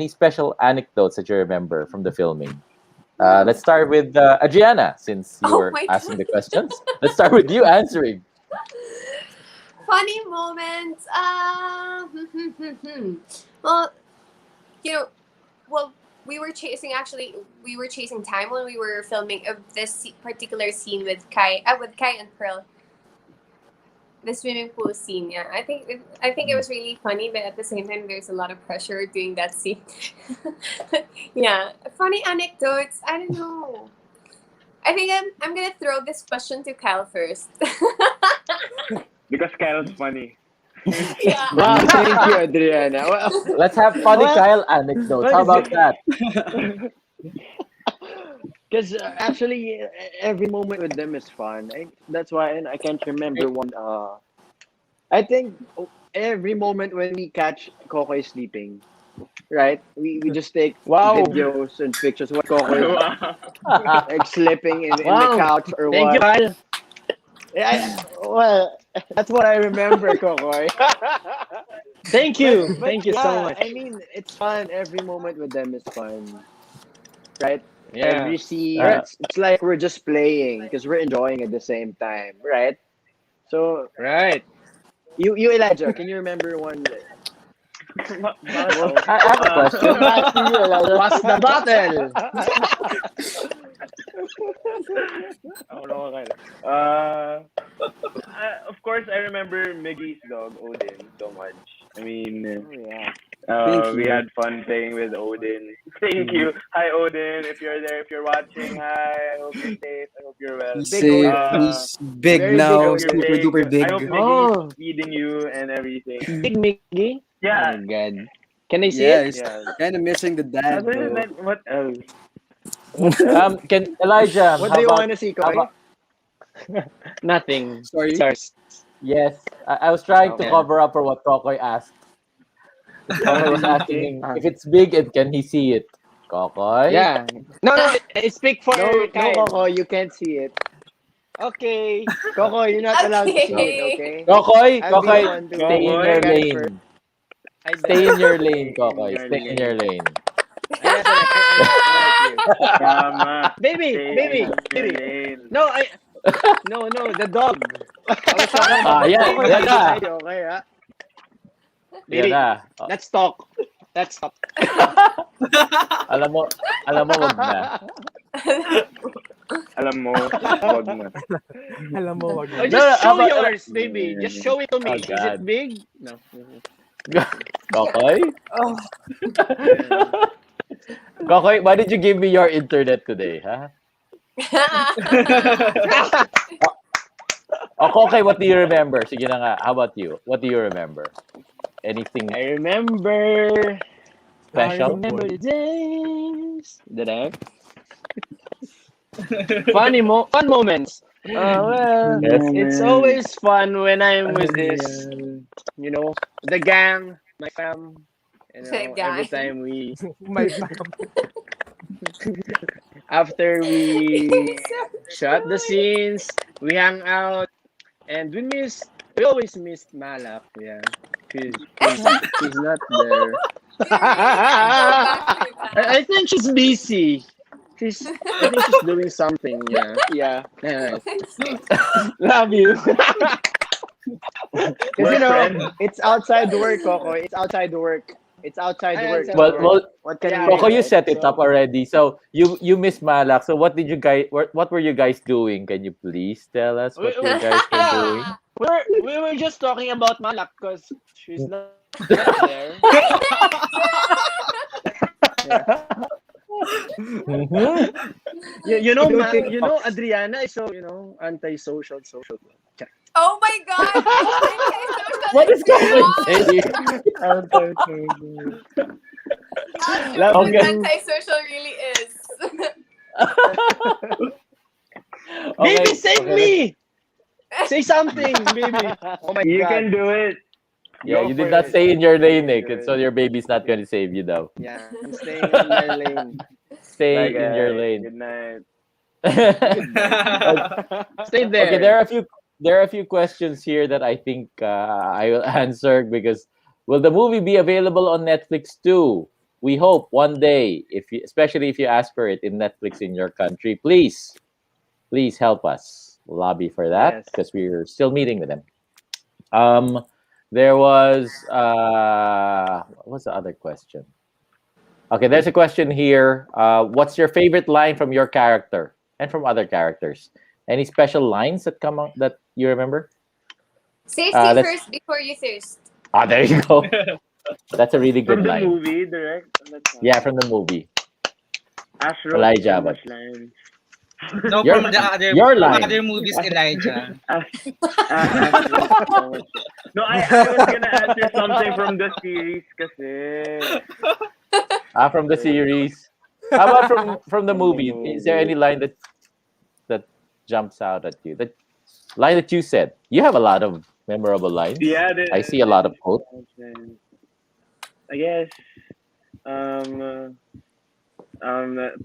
[SPEAKER 2] special anecdotes that you remember from the filming? Let's start with Adriana, since you
[SPEAKER 7] oh
[SPEAKER 2] were
[SPEAKER 7] my
[SPEAKER 2] asking the
[SPEAKER 7] god.
[SPEAKER 2] questions. Let's start with you answering.
[SPEAKER 7] Funny moments. Well, you know, well, we were chasing time when we were filming of this particular scene with Kai and Pearl. The swimming pool scene, yeah. I think it was really funny, but at the same time, there's a lot of pressure doing that scene. Yeah, funny anecdotes. I don't know. I think I'm gonna throw this question to Kyle first.
[SPEAKER 8] Because Kyle's funny.
[SPEAKER 7] Yeah.
[SPEAKER 9] Wow, thank you, Adriana.
[SPEAKER 2] Let's have funny
[SPEAKER 9] Well,
[SPEAKER 2] Kyle anecdotes. How
[SPEAKER 9] well,
[SPEAKER 2] about that?
[SPEAKER 5] Because actually, every moment with them is fun. That's why, and I can't remember one. I think every moment when we catch Kokoy sleeping, right? We just take
[SPEAKER 9] wow,
[SPEAKER 5] videos and pictures what Kokoy is
[SPEAKER 8] Wow.
[SPEAKER 5] like sleeping in the
[SPEAKER 9] wow.
[SPEAKER 5] couch or
[SPEAKER 9] Thank you,
[SPEAKER 5] what.
[SPEAKER 9] Kyle.
[SPEAKER 5] Well, that's what I remember, Kokoy.
[SPEAKER 9] Thank
[SPEAKER 5] but
[SPEAKER 9] you.
[SPEAKER 5] but
[SPEAKER 9] Thank you so
[SPEAKER 5] yeah,
[SPEAKER 9] much.
[SPEAKER 5] I mean it's fun. Every moment with them is fun, right?
[SPEAKER 9] Yeah.
[SPEAKER 5] Every scene,
[SPEAKER 2] Uh,
[SPEAKER 5] it's like we're just playing because we're enjoying at the same time, right? So
[SPEAKER 9] Right.
[SPEAKER 5] you Elijah, can you remember one? Well,
[SPEAKER 2] I have a
[SPEAKER 5] we'll
[SPEAKER 2] question.
[SPEAKER 5] pass to you, Elijah.
[SPEAKER 9] Pass the bottle.
[SPEAKER 8] Ako na ako, Kyle. Of course, I remember Miggy's dog, Odin, so much. I mean,
[SPEAKER 5] Oh yeah.
[SPEAKER 6] Thank
[SPEAKER 8] We
[SPEAKER 6] you.
[SPEAKER 8] had fun playing with Odin. Thank
[SPEAKER 6] Mm.
[SPEAKER 8] you. Hi, Odin. If you're there, if you're watching, hi. I hope you're safe. I hope you're well.
[SPEAKER 6] He's
[SPEAKER 5] Big
[SPEAKER 6] safe.
[SPEAKER 5] Odin.
[SPEAKER 8] Uh,
[SPEAKER 6] He's big
[SPEAKER 5] Very
[SPEAKER 8] I
[SPEAKER 5] big
[SPEAKER 6] now.
[SPEAKER 8] hope you're
[SPEAKER 5] Odin.
[SPEAKER 6] Super
[SPEAKER 8] big.
[SPEAKER 6] duper
[SPEAKER 8] I hope
[SPEAKER 6] big.
[SPEAKER 8] Miggy's
[SPEAKER 9] Oh,
[SPEAKER 8] feeding you and everything.
[SPEAKER 9] Big Mickey. Oh
[SPEAKER 8] Yeah,
[SPEAKER 9] my God. Can I see
[SPEAKER 6] Yeah,
[SPEAKER 9] it?
[SPEAKER 6] he's
[SPEAKER 8] yeah.
[SPEAKER 6] kind of missing the dad
[SPEAKER 8] Other than
[SPEAKER 6] though.
[SPEAKER 8] that, what else? What else?
[SPEAKER 2] Can Elijah?
[SPEAKER 5] What
[SPEAKER 2] How
[SPEAKER 5] do you
[SPEAKER 2] about
[SPEAKER 5] want to see,
[SPEAKER 2] how
[SPEAKER 5] Koi?
[SPEAKER 2] about?
[SPEAKER 9] Nothing.
[SPEAKER 6] Sorry.
[SPEAKER 9] Stars.
[SPEAKER 2] Yes, I was trying to
[SPEAKER 8] Okay.
[SPEAKER 9] Yeah.
[SPEAKER 2] cover up for what Kokoy asked. Because
[SPEAKER 8] What
[SPEAKER 2] Kokoy was
[SPEAKER 8] did you
[SPEAKER 2] asking
[SPEAKER 8] say?
[SPEAKER 2] him if it's big and can he see it. Kokoy?
[SPEAKER 9] Yeah. No, no. Speak for
[SPEAKER 5] No, no,
[SPEAKER 9] Kyle.
[SPEAKER 5] Coco, you can't see it.
[SPEAKER 9] Okay.
[SPEAKER 5] Coco, you're not allowed to see it,
[SPEAKER 7] Okay.
[SPEAKER 5] okay?
[SPEAKER 2] Kokoy,
[SPEAKER 5] I'll be the
[SPEAKER 2] Kokoy,
[SPEAKER 5] one to
[SPEAKER 2] stay in
[SPEAKER 8] Kokoy?
[SPEAKER 2] your
[SPEAKER 5] look at it first.
[SPEAKER 2] lane.
[SPEAKER 9] I
[SPEAKER 2] Stay in
[SPEAKER 9] bet.
[SPEAKER 2] your
[SPEAKER 8] Stay
[SPEAKER 2] lane,
[SPEAKER 8] in
[SPEAKER 2] Kokoy.
[SPEAKER 8] your
[SPEAKER 2] Stay in your
[SPEAKER 8] lane.
[SPEAKER 2] lane.
[SPEAKER 5] Yes, I'm like you.
[SPEAKER 8] Tama.
[SPEAKER 9] Baby,
[SPEAKER 8] Stay
[SPEAKER 9] baby,
[SPEAKER 8] in your
[SPEAKER 9] baby.
[SPEAKER 8] lane.
[SPEAKER 9] No, no, the dog. I was talking about the
[SPEAKER 2] Yan,
[SPEAKER 5] Coco,
[SPEAKER 9] baby.
[SPEAKER 2] yan
[SPEAKER 5] hindi
[SPEAKER 2] na.
[SPEAKER 5] tayo, okay, ha?
[SPEAKER 2] Yan
[SPEAKER 9] Baby,
[SPEAKER 2] na.
[SPEAKER 9] let's talk. Let's talk.
[SPEAKER 2] alam mo, wag na.
[SPEAKER 8] Alam mo, wag na.
[SPEAKER 4] Alam mo, wag
[SPEAKER 9] Oh,
[SPEAKER 4] na.
[SPEAKER 2] No, no,
[SPEAKER 9] just
[SPEAKER 2] how
[SPEAKER 9] show
[SPEAKER 2] about,
[SPEAKER 9] yours, baby. Just show it to
[SPEAKER 2] oh
[SPEAKER 9] me. Is it
[SPEAKER 2] God.
[SPEAKER 9] big? No.
[SPEAKER 2] Kokoy?
[SPEAKER 4] Oh,
[SPEAKER 2] Kokoy, why did you give me your internet today, huh? Oh, Kokoy, what do you remember? Sige na nga, how about you? What do you remember? Anything
[SPEAKER 9] I remember. I
[SPEAKER 2] special?
[SPEAKER 9] remember the days that I fun moments. Well,
[SPEAKER 2] Yes.
[SPEAKER 9] it's always fun when I'm with this, the gang, my fam. Every
[SPEAKER 7] Gang.
[SPEAKER 9] time
[SPEAKER 4] my fam.
[SPEAKER 9] after we shot the scenes, we hang out, and we always missed Malak, yeah, she's not there.
[SPEAKER 7] We really can't go back to that.
[SPEAKER 9] I think she's busy. I think she's doing something, yeah.
[SPEAKER 5] Yeah.
[SPEAKER 9] Anyways, love you.
[SPEAKER 5] Because,
[SPEAKER 8] We're friends.
[SPEAKER 5] it's outside work, Coco. It's outside work. It's outside
[SPEAKER 9] I
[SPEAKER 5] work.
[SPEAKER 9] answered
[SPEAKER 2] Well,
[SPEAKER 9] work.
[SPEAKER 2] well,
[SPEAKER 5] What can
[SPEAKER 9] Yeah,
[SPEAKER 5] we do,
[SPEAKER 2] Coco, you
[SPEAKER 5] right?
[SPEAKER 2] set it
[SPEAKER 9] so
[SPEAKER 2] up already. So you miss Malak. So what did you guys? What were you guys doing? Can you please tell us what you guys were
[SPEAKER 9] yeah,
[SPEAKER 2] doing?
[SPEAKER 9] we were just talking about Malak because she's not there.
[SPEAKER 2] Mhm.
[SPEAKER 9] You know,
[SPEAKER 5] We do TikToks.
[SPEAKER 9] Adriana is so antisocial.
[SPEAKER 7] Oh my god! Antisocial
[SPEAKER 2] What is Coco
[SPEAKER 7] Instagram.
[SPEAKER 2] saying?
[SPEAKER 7] Ask her
[SPEAKER 9] Love
[SPEAKER 7] what
[SPEAKER 2] Okay.
[SPEAKER 7] antisocial really is.
[SPEAKER 2] Okay.
[SPEAKER 9] Baby, save
[SPEAKER 2] Okay.
[SPEAKER 9] me! Say something, baby.
[SPEAKER 5] Oh my
[SPEAKER 8] You
[SPEAKER 5] God.
[SPEAKER 8] can do it.
[SPEAKER 2] Yeah,
[SPEAKER 5] Go
[SPEAKER 2] you
[SPEAKER 5] for
[SPEAKER 2] did not
[SPEAKER 5] it.
[SPEAKER 2] stay in your lane,
[SPEAKER 8] You can
[SPEAKER 2] Nick.
[SPEAKER 8] do
[SPEAKER 2] So
[SPEAKER 8] it.
[SPEAKER 2] your baby's not going to save you, though.
[SPEAKER 9] Yeah, I'm staying in my lane.
[SPEAKER 2] Stay
[SPEAKER 8] Bye,
[SPEAKER 2] in your
[SPEAKER 8] guys.
[SPEAKER 2] lane.
[SPEAKER 8] Good night.
[SPEAKER 9] Stay there.
[SPEAKER 2] Okay, there are a few questions here that I think I will answer because will the movie be available on Netflix too? We hope one day, especially if you ask for it in Netflix in your country, please help us lobby for that
[SPEAKER 5] Yes.
[SPEAKER 2] because we're still meeting with them. There was what was the other question? Okay, there's a question here. What's your favorite line from your character and from other characters? Any special lines that come out that you remember?
[SPEAKER 7] Safety
[SPEAKER 2] Let's.
[SPEAKER 7] first before you thirst.
[SPEAKER 2] There you go. That's a really good
[SPEAKER 8] From the
[SPEAKER 2] line.
[SPEAKER 8] movie, direct.
[SPEAKER 2] Yeah, from the movie.
[SPEAKER 8] Ash wrote
[SPEAKER 2] Elijah,
[SPEAKER 8] so
[SPEAKER 2] but
[SPEAKER 8] much lines.
[SPEAKER 3] No,
[SPEAKER 2] Your-
[SPEAKER 3] from the
[SPEAKER 2] your
[SPEAKER 3] from
[SPEAKER 2] line.
[SPEAKER 3] other movies, Elijah.
[SPEAKER 8] Ash wrote so much. No, I was gonna answer something from the series kasi.
[SPEAKER 2] from the series. How about from the
[SPEAKER 8] From the
[SPEAKER 2] movie? Is there any
[SPEAKER 8] movie.
[SPEAKER 2] line that jumps out at you? That line that you said. You have a lot of memorable lines.
[SPEAKER 8] Yeah,
[SPEAKER 2] I see a lot of quotes.
[SPEAKER 8] I guess.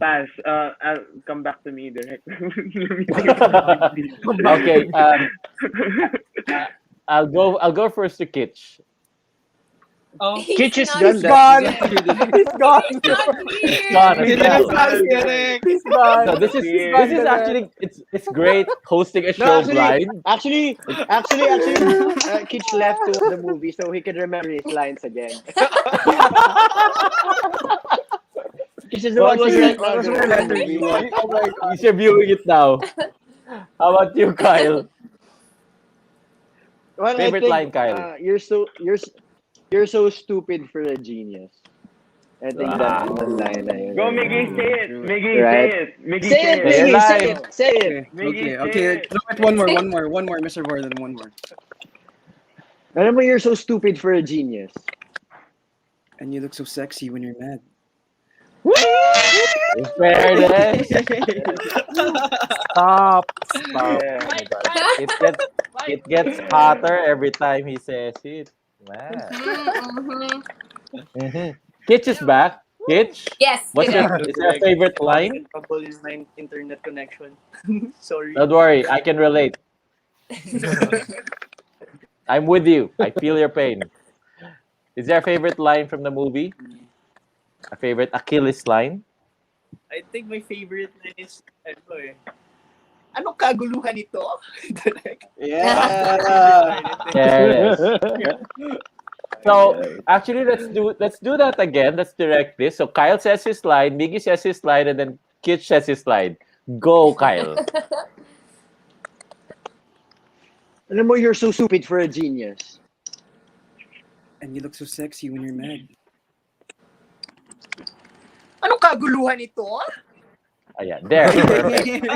[SPEAKER 8] Pass. I'll come back to me direct.
[SPEAKER 2] Okay. I'll go first to Kitch.
[SPEAKER 3] Oh,
[SPEAKER 9] Kitch is
[SPEAKER 7] not-
[SPEAKER 9] gone.
[SPEAKER 4] He's gone.
[SPEAKER 7] He's not here.
[SPEAKER 2] Gone.
[SPEAKER 3] Hindi
[SPEAKER 2] Yeah.
[SPEAKER 3] na pass, Derek.
[SPEAKER 4] He's gone.
[SPEAKER 2] No, this is actually it's great hosting a show blind.
[SPEAKER 5] Actually, Kitch left to watch the movie so he can remember his lines again. Kitch is
[SPEAKER 9] What
[SPEAKER 5] watching
[SPEAKER 9] was
[SPEAKER 5] right
[SPEAKER 9] it?
[SPEAKER 5] now.
[SPEAKER 9] What was
[SPEAKER 5] the
[SPEAKER 9] it?
[SPEAKER 5] movie.
[SPEAKER 2] Oh my God. He's reviewing it now. How about you, Kyle?
[SPEAKER 5] Well,
[SPEAKER 2] Favorite
[SPEAKER 5] I think,
[SPEAKER 2] line, Kyle?
[SPEAKER 5] You're so stupid for a genius. I think that's
[SPEAKER 2] Wow.
[SPEAKER 5] one line.
[SPEAKER 8] Go, Miggy, say it.
[SPEAKER 6] True.
[SPEAKER 8] Miggy, say
[SPEAKER 5] Right?
[SPEAKER 8] it. Miggy,
[SPEAKER 6] Say
[SPEAKER 8] say
[SPEAKER 6] it,
[SPEAKER 2] Say
[SPEAKER 8] it.
[SPEAKER 2] your
[SPEAKER 6] Miggy. Say
[SPEAKER 2] line.
[SPEAKER 6] it. Say it.
[SPEAKER 10] Okay,
[SPEAKER 8] Miggy,
[SPEAKER 10] okay,
[SPEAKER 8] say
[SPEAKER 10] okay.
[SPEAKER 8] it.
[SPEAKER 10] No, but one more, Mr. Borden, one more.
[SPEAKER 5] Alam mo, you're so stupid for a genius.
[SPEAKER 10] And you look so sexy when you're mad.
[SPEAKER 2] In fairness, stop, stop.
[SPEAKER 5] Yeah.
[SPEAKER 2] Oh my god, it gets hotter every time he says it. Man.
[SPEAKER 7] Mm-hmm.
[SPEAKER 2] Kitch is back. Kitch,
[SPEAKER 7] Yes,
[SPEAKER 2] what's your
[SPEAKER 7] direct.
[SPEAKER 2] is there a favorite line?
[SPEAKER 10] Trouble in my internet connection. Sorry.
[SPEAKER 2] Don't worry, I can relate. I'm with you. I feel your pain. Is there a favorite line from the movie? A favorite Achilles line?
[SPEAKER 10] I think my favorite line is ano eh. Ano kaguluhan ito?
[SPEAKER 6] Yeah.
[SPEAKER 2] There it is. So
[SPEAKER 5] Okay.
[SPEAKER 2] actually, let's do that again. Let's direct this. So Kyle says his line, Miggy says his line, and then Kitch says his line. Go, Kyle.
[SPEAKER 5] Alam mo, you're so stupid for a genius.
[SPEAKER 10] And you look so sexy when you're mad. Ano kaguluhan ito?
[SPEAKER 2] Ayan, there. Perfect.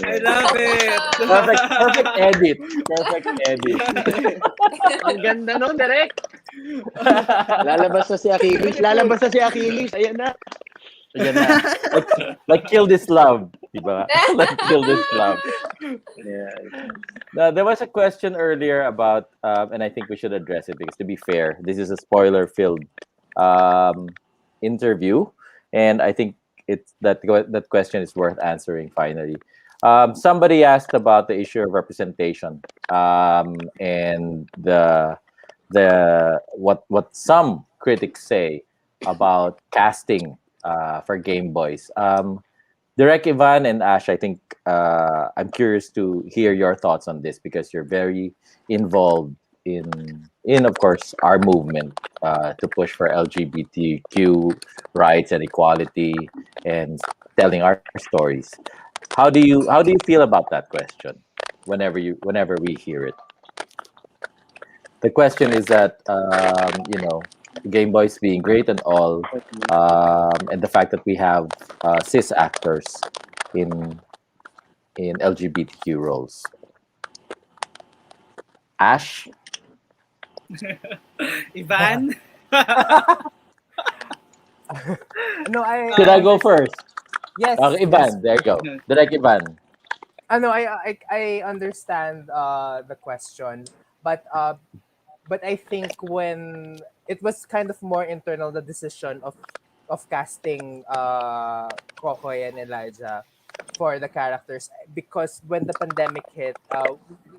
[SPEAKER 3] I love it.
[SPEAKER 2] Perfect edit. Perfect edit.
[SPEAKER 5] Ang ganda nun, direct. Lalabas na si Achilles. Lalabas na si Achilles. Ayan na.
[SPEAKER 2] Ayan na. Like kill this love. Diba? Like kill this love.
[SPEAKER 5] Yeah.
[SPEAKER 2] Now, there was a question earlier about, and I think we should address it because, to be fair, this is a spoiler-filled interview, and I think that question is worth answering. Finally, somebody asked about the issue of representation, and what some critics say about casting for Game Boys. Direct Ivan and Ash, I think I'm curious to hear your thoughts on this because you're very involved in of course our movement to push for LGBTQ rights and equality and telling our stories. How do you feel about that question whenever we hear it? The question is that Game Boys being great and all, and the fact that we have cis actors in LGBTQ roles. Ash,
[SPEAKER 3] Ivan?
[SPEAKER 4] No,
[SPEAKER 2] should I go first?
[SPEAKER 4] yes,
[SPEAKER 2] Okay,
[SPEAKER 4] yes.
[SPEAKER 2] Ivan, there you go. Direct Ivan.
[SPEAKER 4] No, I understand the question, but I think when it was kind of more internal, the decision of casting Kokoy and Elijah for the characters, because when the pandemic hit,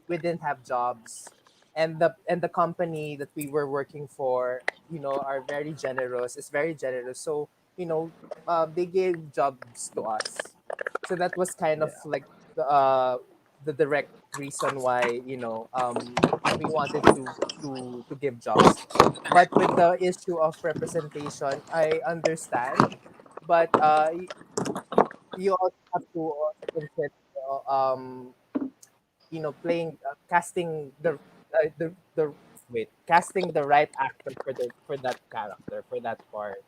[SPEAKER 4] we didn't have jobs, and the company that we were working for, are very generous. It's very generous, so they gave jobs to us. So that was kind of like the direct reason why we wanted to give jobs. But with the issue of representation, I understand, but you also have to also consider playing casting the wait casting the right actor for that character, for that part.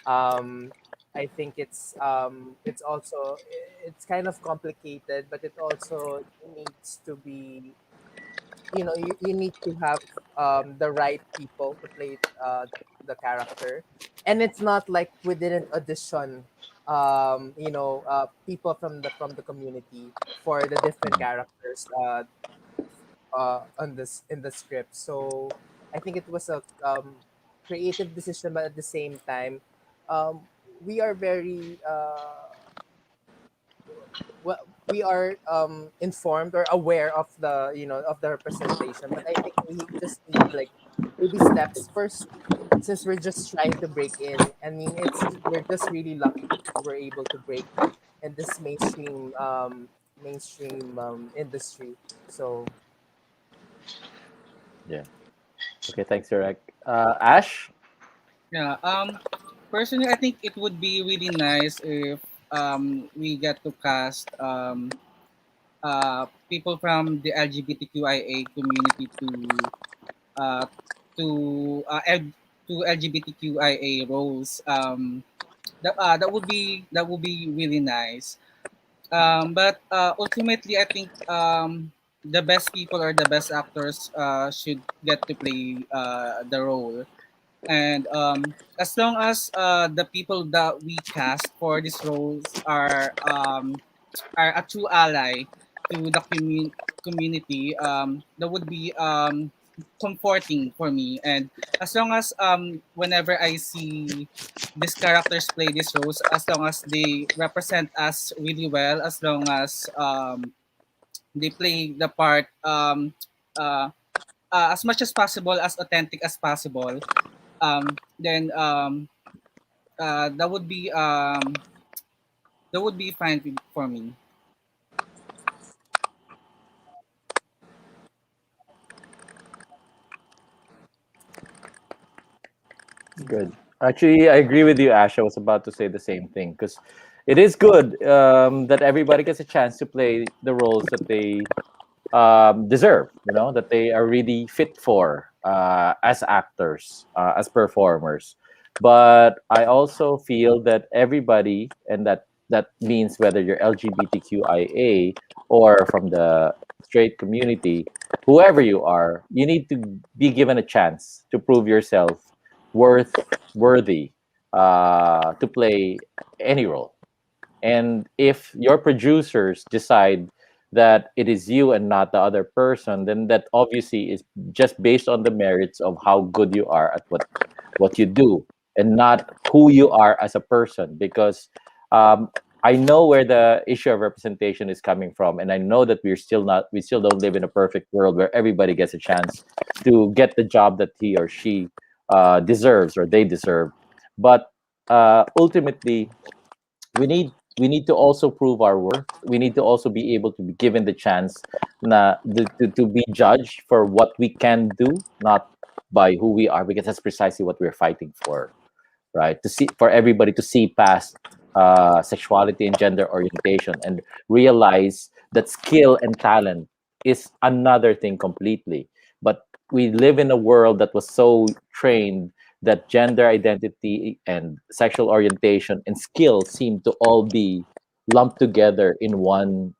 [SPEAKER 4] um I think it's also, it's kind of complicated, but it also needs to be, you need to have the right people to play the character. And it's not like we didn't audition people from the community for the different characters on this in the script. So I think it was a creative decision, but at the same time, um, we are very well, we are informed or aware of the of the representation. But I think we just need like baby steps first, since we're just trying to break in. I mean, we're just really lucky that we were able to break in this mainstream industry. So
[SPEAKER 2] Yeah. Okay. Thanks, Direct. Ash.
[SPEAKER 3] Yeah. Personally, I think it would be really nice if we get to cast people from the LGBTQIA community uh, to to LGBTQIA roles. That would be really nice. But ultimately, I think the best people or the best actors should get to play the role. And as long as the people that we cast for these roles are a true ally to the community, that would be comforting for me. And as long as whenever I see these characters play these roles, as long as they represent us really well, as long as they play the part uh, as much as possible, as authentic as possible, then uh, that would be um, that would be fine for me.
[SPEAKER 2] Good. Actually, I agree with you, Ash. I was about to say the same thing because it is good that everybody gets a chance to play the roles that they deserve, that they are really fit for as actors, as performers. But I also feel that everybody, and that means whether you're LGBTQIA or from the straight community, whoever you are, you need to be given a chance to prove yourself worthy to play any role. And if your producers decide that it is you and not the other person, then that obviously is just based on the merits of how good you are at what you do, and not who you are as a person. Because um, I know where the issue of representation is coming from, and I know that we still don't live in a perfect world where everybody gets a chance to get the job that he or she deserves or they deserve. But ultimately, we need to also prove our worth. We need to also be able to be given the chance to be judged for what we can do, not by who we are, because that's precisely what we're fighting for, right? To see, for everybody to see past sexuality and gender orientation and realize that skill and talent is another thing completely. But we live in a world that was so trained that gender identity and sexual orientation and skill seem to all be lumped together in one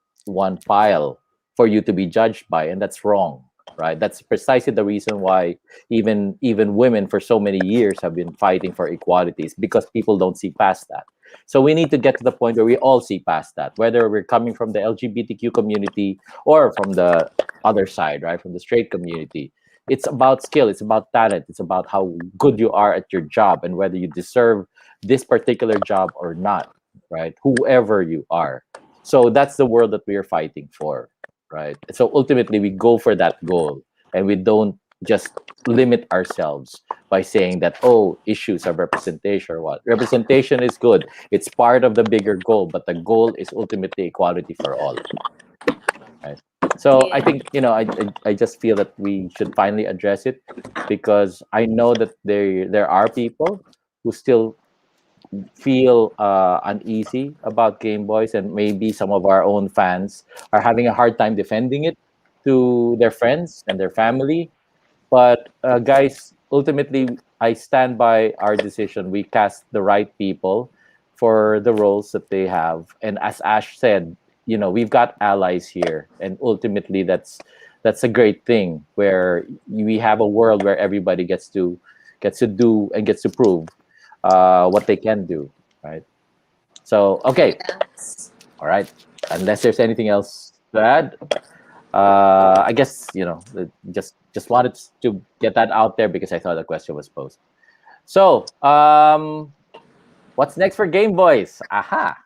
[SPEAKER 2] pile for you to be judged by, and that's wrong, right? That's precisely the reason why even women for so many years have been fighting for equalities, because people don't see past that. So we need to get to the point where we all see past that, whether we're coming from the LGBTQ community or from the other side, right, from the straight community. It's about skill, it's about talent, it's about how good you are at your job and whether you deserve this particular job or not, right? Whoever you are. So that's the world that we are fighting for, right? So ultimately we go for that goal, and we don't just limit ourselves by saying that, oh, issues of representation or what. Representation is good, it's part of the bigger goal, but the goal is ultimately equality for all, right? So I
[SPEAKER 7] Yeah.
[SPEAKER 2] think, I just feel that we should finally address it, because I know that there are people who still feel uneasy about Game Boys, and maybe some of our own fans are having a hard time defending it to their friends and their family. But guys, ultimately, I stand by our decision. We cast the right people for the roles that they have, and as Ash said, we've got allies here, and ultimately, that's a great thing where we have a world where everybody gets to do and gets to prove what they can do, right? So, okay,
[SPEAKER 7] Yes.
[SPEAKER 2] all right. Unless there's anything else to add, I guess just wanted to get that out there because I thought the question was posed. So, what's next for Game Boys? Aha,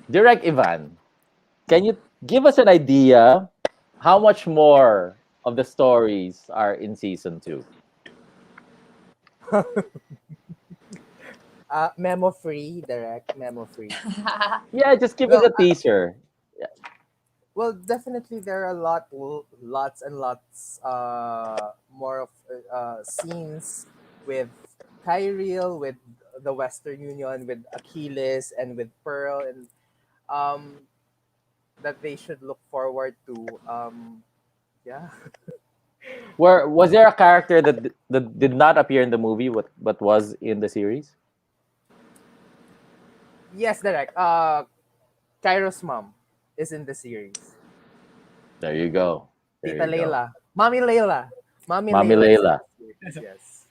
[SPEAKER 2] Direct Ivan, can you give us an idea how much more of the stories are in season two?
[SPEAKER 4] Memo free, direct memo free.
[SPEAKER 2] Yeah, just give us
[SPEAKER 4] Well,
[SPEAKER 2] a teaser.
[SPEAKER 4] well, definitely there are lots and lots more of scenes with Kyriel, with the Western Union, with Achilles, and with Pearl, and um, that they should look forward to. Yeah.
[SPEAKER 2] Where was there a character that did not appear in the movie, but was in the series?
[SPEAKER 4] Yes, direct. Kairo's mom is in the series.
[SPEAKER 2] There you go. There
[SPEAKER 4] Tita
[SPEAKER 2] you go.
[SPEAKER 4] Layla. Mommy Layla. Mommy
[SPEAKER 2] Mommy
[SPEAKER 4] Layla is in
[SPEAKER 2] Layla.
[SPEAKER 4] the series, yes.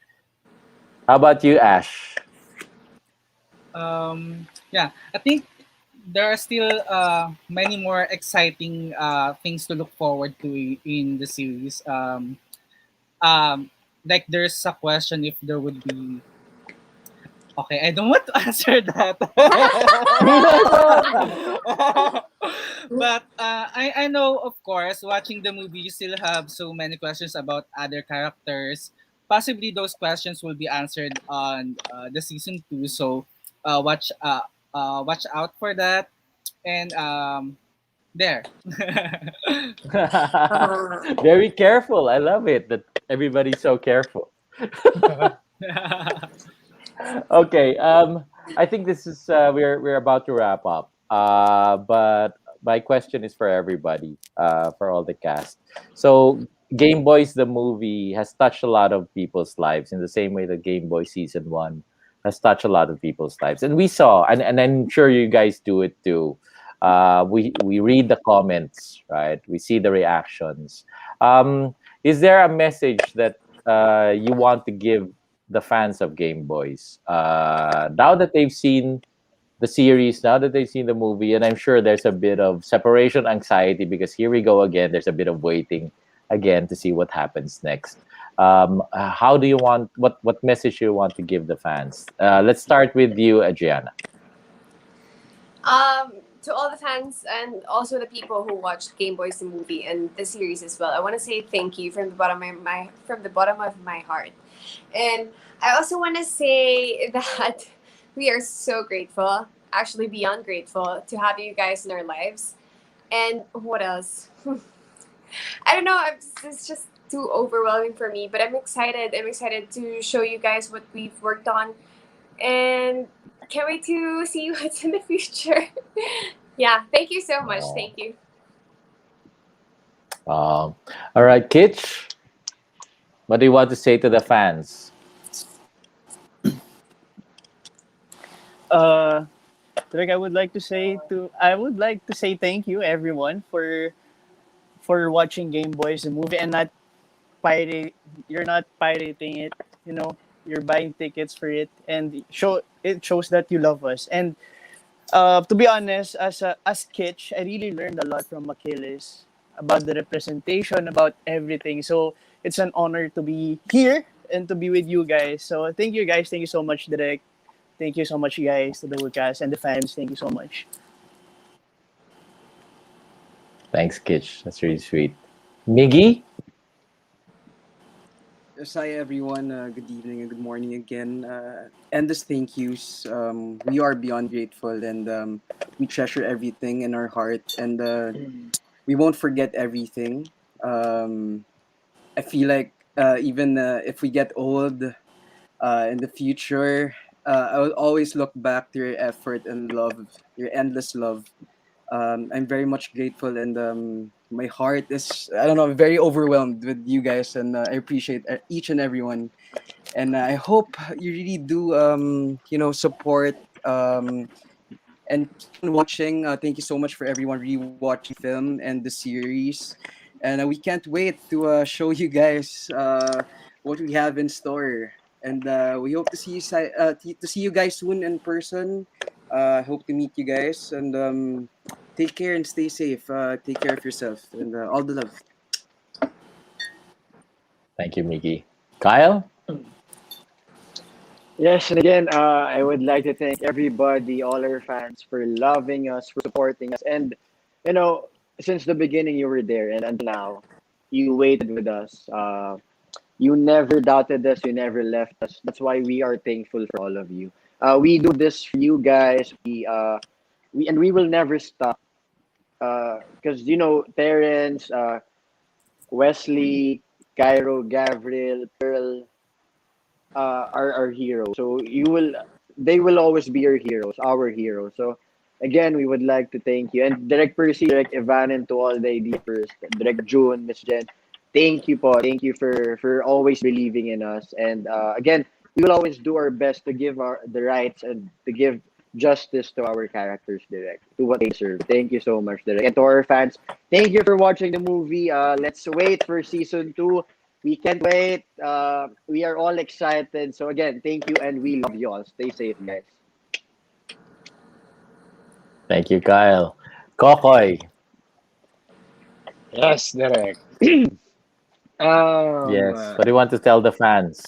[SPEAKER 2] How about you, Ash?
[SPEAKER 3] Yeah, I think there are still many more exciting things to look forward to in the series. Um, like there's a question if there would be. Okay, I don't want to answer that. But I know, of course, watching the movie, you still have so many questions about other characters. Possibly those questions will be answered on the season two. So watch out for that. And there.
[SPEAKER 2] Very careful. I love it that everybody's so careful. Okay. I think this is we're about to wrap up. But my question is for everybody, for all the cast. So, Game Boys the movie has touched a lot of people's lives in the same way that Game Boy season one has touched a lot of people's lives, and we saw, and I'm sure you guys do it too. We read the comments, right? We see the reactions. Is there a message that you want to give the fans of Game Boys now that they've seen the series, now that they've seen the movie, and I'm sure there's a bit of separation anxiety because here we go again. There's a bit of waiting again to see what happens next. How do you want what message do you want to give the fans? Let's start with you, Adriana.
[SPEAKER 7] Um, to all the fans and also the people who watched Game Boys the movie and the series as well, I want to say thank you from the bottom of my heart. And I also want to say that we are so grateful, actually beyond grateful, to have you guys in our lives. And what else? I don't know. It's just too overwhelming for me, but I'm excited. I'm excited to show you guys what we've worked on, and can't wait to see what's in the future. Yeah, thank you so much.
[SPEAKER 2] Oh.
[SPEAKER 7] Thank you.
[SPEAKER 2] All right, Kitch. What do you want to say to the fans?
[SPEAKER 10] Uh, like I would like to say thank you everyone for watching Game Boys the movie and not pirate. You're not pirating it. You know, you're buying tickets for it, and it shows that you love us. And to be honest, as Kitch, I really learned a lot from Achilles about the representation, about everything. So it's an honor to be here and to be with you guys. So thank you guys. Thank you so much, Direk. Thank you so much, guys, to the webcast and the fans. Thank you so much.
[SPEAKER 2] Thanks, Kitch. That's really sweet. Miggy?
[SPEAKER 6] Yes, hi everyone. Good evening and good morning again. Endless thank yous. We are beyond grateful, and we treasure everything in our heart, and we won't forget everything. Um, I feel like even if we get old in the future, I will always look back to your effort and love, your endless love. I'm very much grateful, and my heart is, I don't know, very overwhelmed with you guys, and I appreciate each and every one. And I hope you really do, support and keep on watching. Thank you so much for everyone rewatching the film and the series. And we can't wait to show you guys what we have in store. And we hope to see to see you guys soon in person. Hope to meet you guys, and take care and stay safe. Take care of yourself, and all the love.
[SPEAKER 2] Thank you, Miggy. Kyle?
[SPEAKER 5] Yes, and again, I would like to thank everybody, all our fans, for loving us, for supporting us, and you know, since the beginning you were there, and until now, you waited with us. You never doubted us. You never left us. That's why we are thankful for all of you. We do this for you guys. We will never stop. Because Terrence, Wesley, Cairo, Gabriel, Pearl, are heroes. So they will always be your heroes, our heroes. So again, we would like to thank you. And Direct Percy, Direct Evan, and to all the IDFers, Direct June, Miss Jen, thank you po. Thank you for always believing in us. And again, we will always do our best to give the rights and to give justice to our characters, Direct, to what they deserve. Thank you so much, Direct. And to our fans, thank you for watching the movie. Let's wait for season 2. We can't wait. We are all excited. So again, thank you and we love you all. Stay safe, guys.
[SPEAKER 2] Thank you, Kyle. Kokoy.
[SPEAKER 9] Yes, direct.
[SPEAKER 2] Yes. What do you want to tell the fans?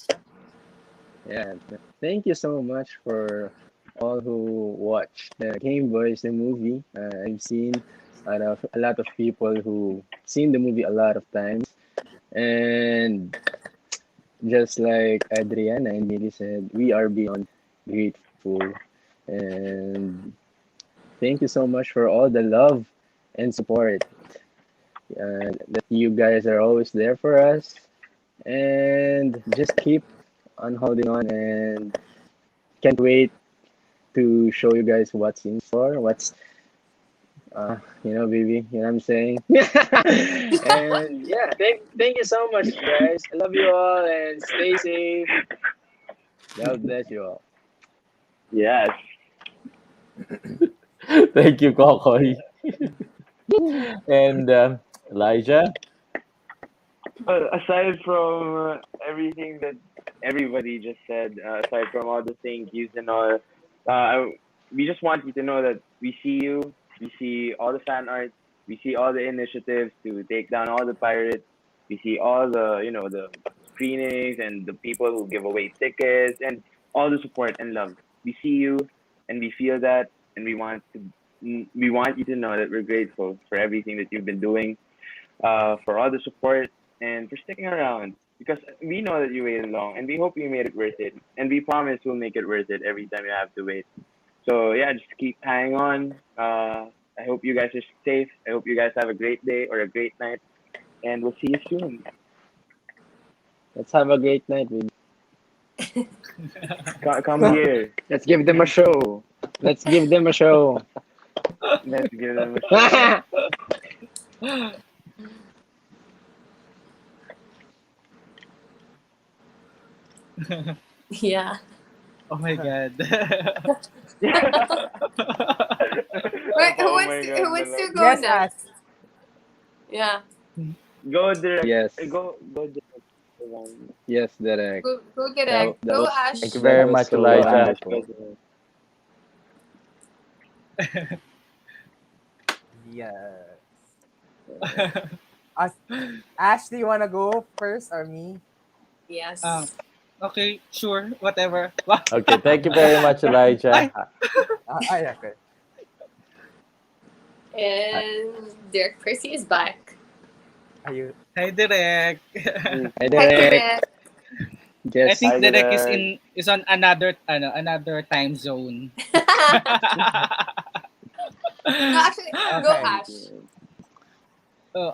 [SPEAKER 9] Yeah. Thank you so much for all who watch the Game Boys the movie. I've seen a lot of people who seen the movie a lot of times, and just like Adriana and Millie said, we are beyond grateful, and thank you so much for all the love and support. That you guys are always there for us, and just keep on holding on, and can't wait to show you guys what's in store, baby, you know what I'm saying? And yeah, thank you so much, guys. I love you all, and stay safe. God bless you all.
[SPEAKER 8] Yes.
[SPEAKER 2] Thank you, Kokoy. And Elijah.
[SPEAKER 8] Aside from everything that everybody just said, aside from all the thank yous and all, we just want you to know that we see you, we see all the fan art, we see all the initiatives to take down all the pirates, we see all the screenings and the people who give away tickets and all the support and love. We see you and we feel that, and we want you to know that we're grateful for everything that you've been doing, for all the support and for sticking around, because we know that you waited long and we hope you made it worth it. And we promise we'll make it worth it every time you have to wait. So yeah, just keep hanging on. I hope you guys are safe. I hope you guys have a great day or a great night. And we'll see you soon.
[SPEAKER 9] Let's have a great night.
[SPEAKER 8] Come here.
[SPEAKER 5] Let's give them a show.
[SPEAKER 9] Let's give them a show.
[SPEAKER 8] Let's give them a shot.
[SPEAKER 7] Yeah.
[SPEAKER 3] Oh my god.
[SPEAKER 7] Wait, who
[SPEAKER 8] Oh
[SPEAKER 7] wants
[SPEAKER 8] my
[SPEAKER 7] to
[SPEAKER 8] god,
[SPEAKER 7] who wants to go
[SPEAKER 4] Yes,
[SPEAKER 7] next?
[SPEAKER 4] ask.
[SPEAKER 7] Yeah.
[SPEAKER 8] Go direct.
[SPEAKER 9] Yes,
[SPEAKER 8] Go direct.
[SPEAKER 9] yes, direct.
[SPEAKER 7] Go
[SPEAKER 9] That,
[SPEAKER 7] direct.
[SPEAKER 9] that
[SPEAKER 7] Go
[SPEAKER 9] was
[SPEAKER 7] Ash.
[SPEAKER 2] Thank you
[SPEAKER 9] that
[SPEAKER 2] very
[SPEAKER 9] was
[SPEAKER 2] much,
[SPEAKER 9] so
[SPEAKER 8] Go
[SPEAKER 2] Elijah.
[SPEAKER 8] Ash. Go
[SPEAKER 9] wonderful.
[SPEAKER 8] direct.
[SPEAKER 4] Yes. Ask, Ash, do you wanna go first or me?
[SPEAKER 3] um,
[SPEAKER 7] Yes.
[SPEAKER 3] okay, sure, whatever. Wow.
[SPEAKER 2] Okay, thank you very much, Elijah.
[SPEAKER 3] Ay,
[SPEAKER 4] Okay.
[SPEAKER 7] And Derek Percy is back.
[SPEAKER 4] Are you?
[SPEAKER 3] hi Direk.
[SPEAKER 9] Hi,
[SPEAKER 7] Hi
[SPEAKER 9] direct.
[SPEAKER 7] Derek.
[SPEAKER 3] I
[SPEAKER 9] Just
[SPEAKER 3] think
[SPEAKER 8] Hi
[SPEAKER 3] Direk
[SPEAKER 8] direct.
[SPEAKER 3] is on another time zone.
[SPEAKER 7] No, actually, go
[SPEAKER 4] Okay.
[SPEAKER 7] Ash.
[SPEAKER 3] Oh,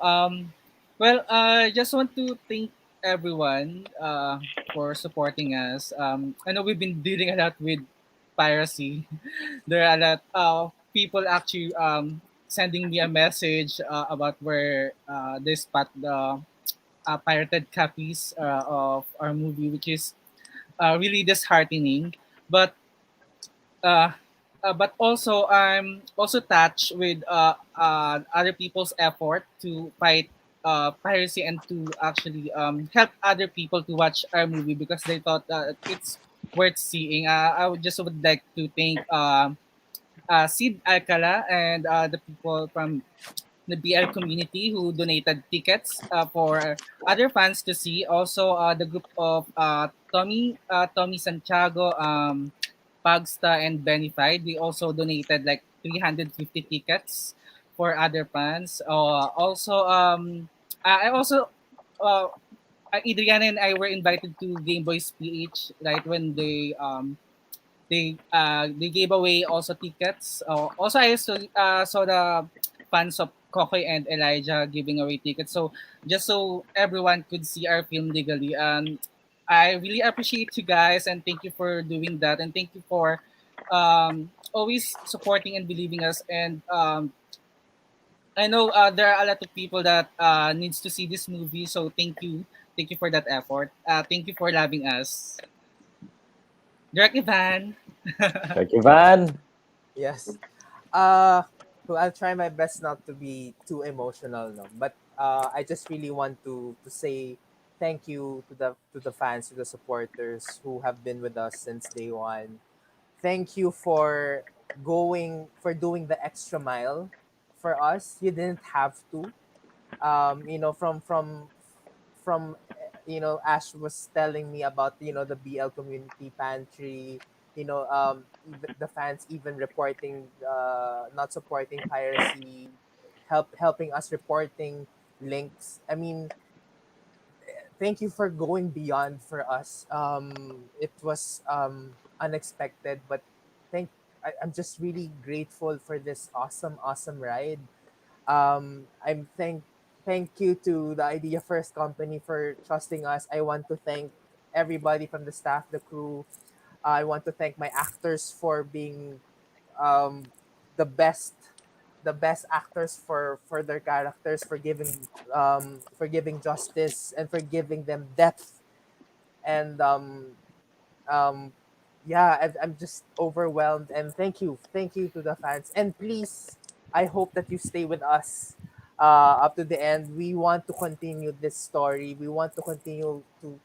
[SPEAKER 3] well, I just want to thank everyone for supporting us. I know we've been dealing a lot with piracy. There are a lot of people actually sending me a message about where they spot the pirated copies of our movie, which is really disheartening. But uh, but also I'm also touched with other people's effort to fight piracy and to actually help other people to watch our movie because they thought it's worth seeing. I would like to thank Sid Alcala and the people from the BL community who donated tickets for other fans to see. Also, the group of Tommy Santiago, Pagsta, and Benify. They also donated like 350 tickets for other fans. Also, I also, uh, Adriana and I were invited to Game Boys PH, right, when they gave away also tickets. Also, I saw the fans of Kokoy and Elijah giving away tickets. So just so everyone could see our film legally. I really appreciate you guys and thank you for doing that and thank you for always supporting and believing us. And I know there are a lot of people that needs to see this movie. So thank you for that effort. Thank you for loving us, Direct Ivan.
[SPEAKER 2] Thank you, Van.
[SPEAKER 4] Yes. Uh, so I'll try my best not to be too emotional, no. But I just really want to say thank you to the fans, to the supporters who have been with us since day one. Thank you for doing the extra mile for us. You didn't have to. You know, from Ash was telling me about the BL community pantry, the fans even reporting not supporting piracy, helping us reporting links. I mean, thank you for going beyond for us. It was unexpected, but I'm just really grateful for this awesome ride. Thank you to the Idea First company for trusting us. I want to thank everybody from the staff, the crew. I want to thank my actors for being um, the best the best actors for their characters, for giving justice and for giving them depth. And um yeah, I'm just overwhelmed, and thank you to the fans, and please, I hope that you stay with us up to the end. We want to continue this story. We want to continue to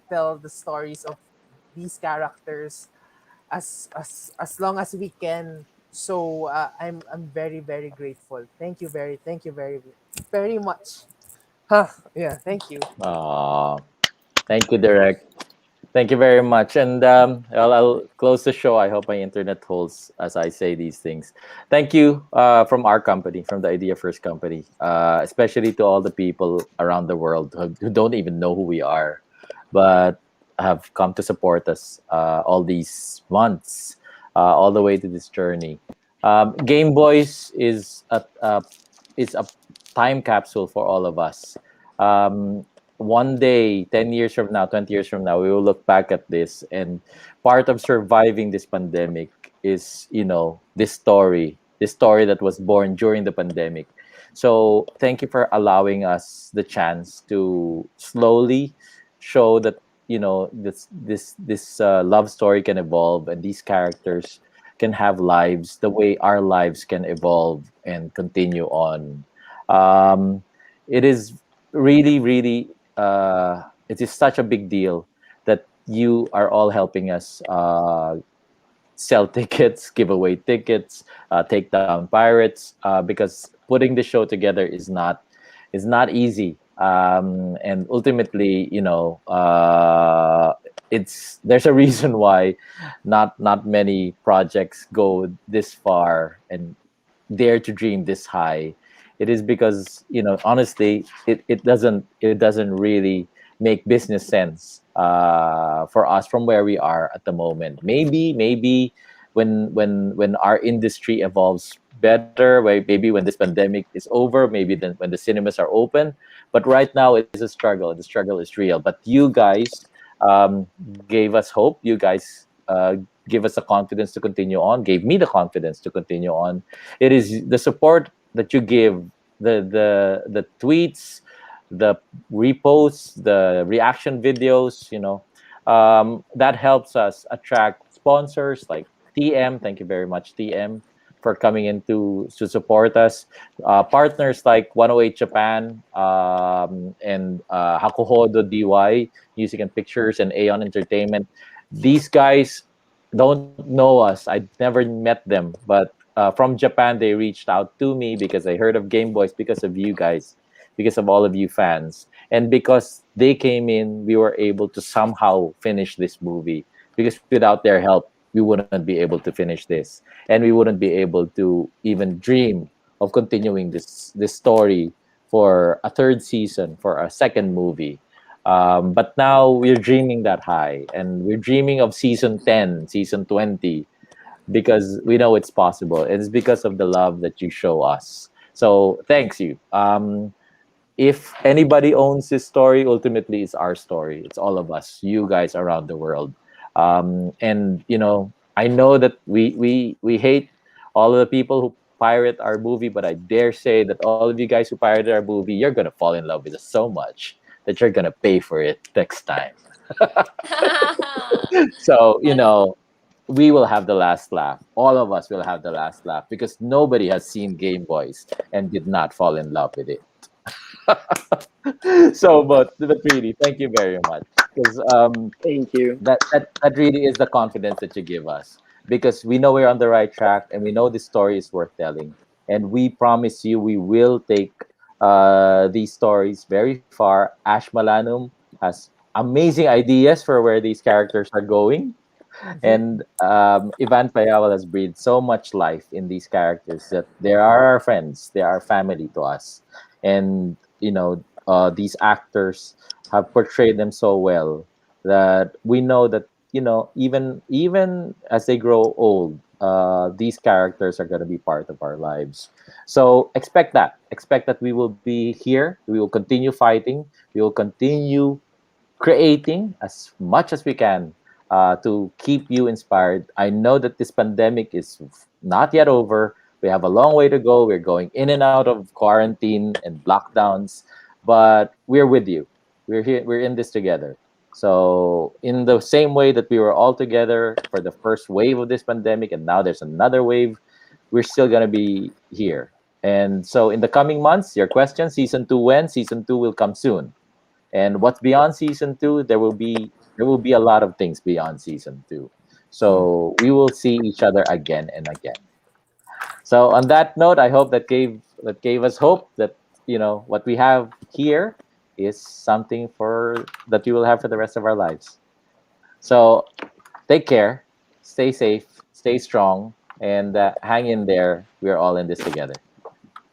[SPEAKER 4] tell the stories of these characters as long as we can. So I'm very grateful. Thank you very much. Huh, yeah, thank you.
[SPEAKER 2] Aw, thank you, Direct. Thank you very much. And I'll close the show. I hope my internet holds as I say these things. Thank you from our company, from the Idea First company, especially to all the people around the world who don't even know who we are, but have come to support us all these months, all the way to this journey. Game Boys is a time capsule for all of us. One day, 10 years from now, 20 years from now, we will look back at this. And part of surviving this pandemic is, this story that was born during the pandemic. So thank you for allowing us the chance to slowly show that, this love story can evolve, and these characters can have lives the way our lives can evolve and continue on. Um, it is really, it is such a big deal that you are all helping us sell tickets, give away tickets, take down pirates, because putting the show together is not easy. And ultimately, it's there's a reason why not many projects go this far and dare to dream this high. It is because, honestly, it doesn't really make business sense for us from where we are at the moment. Maybe when our industry evolves better, maybe when this pandemic is over, maybe then when the cinemas are open. But right now it is a struggle. The struggle is real. But you guys gave us hope. You guys give us the confidence to continue on. Gave me the confidence to continue on. It is the support that you give, the tweets, the reposts, the reaction videos, that helps us attract sponsors like TM. Thank you very much, TM, for coming in to support us. Partners like 108 Japan, and Hakuhodo DY, Music and Pictures, and Aeon Entertainment. These guys don't know us. I never met them, but from Japan, they reached out to me because I heard of Game Boys because of you guys, because of all of you fans. And because they came in, we were able to somehow finish this movie. Because without their help, we wouldn't be able to finish this. And we wouldn't be able to even dream of continuing this story for a third season, for a second movie. But now we're dreaming that high, and we're dreaming of season 10, season 20, because we know it's possible. It's because of the love that you show us. So thanks you. If anybody owns this story, ultimately it's our story. It's all of us, you guys around the world. And I know that we hate all of the people who pirate our movie, but I dare say that all of you guys who pirated our movie, you're gonna fall in love with us so much that you're gonna pay for it next time. So, we will have the last laugh. All of us will have the last laugh because nobody has seen Game Boys and did not fall in love with it. So, but really, thank you very much because
[SPEAKER 9] Thank you.
[SPEAKER 2] that really is the confidence that you give us because we know we're on the right track and we know this story is worth telling, and we promise you we will take these stories very far. Ash Malanum has amazing ideas for where these characters are going,
[SPEAKER 4] Mhm.
[SPEAKER 2] and Ivan Payawal has breathed so much life in these characters that they are our friends, they are family to us. And, these actors have portrayed them so well that we know that, even as they grow old, these characters are going to be part of our lives. So expect that we will be here, we will continue fighting, we will continue creating as much as we can to keep you inspired. I know that this pandemic is not yet over. We have a long way to go. We're going in and out of quarantine and lockdowns, but we're with you. We're here. We're in this together. So, in the same way that we were all together for the first wave of this pandemic, and now there's another wave, we're still gonna be here. And so, in the coming months, your question, season two, when? Season two will come soon. And what's beyond season two? There will be a lot of things beyond season two. So we will see each other again and again. So on that note, I hope that gave us hope that what we have here is something for that we will have for the rest of our lives. So take care, stay safe, stay strong, and hang in there. We are all in this together.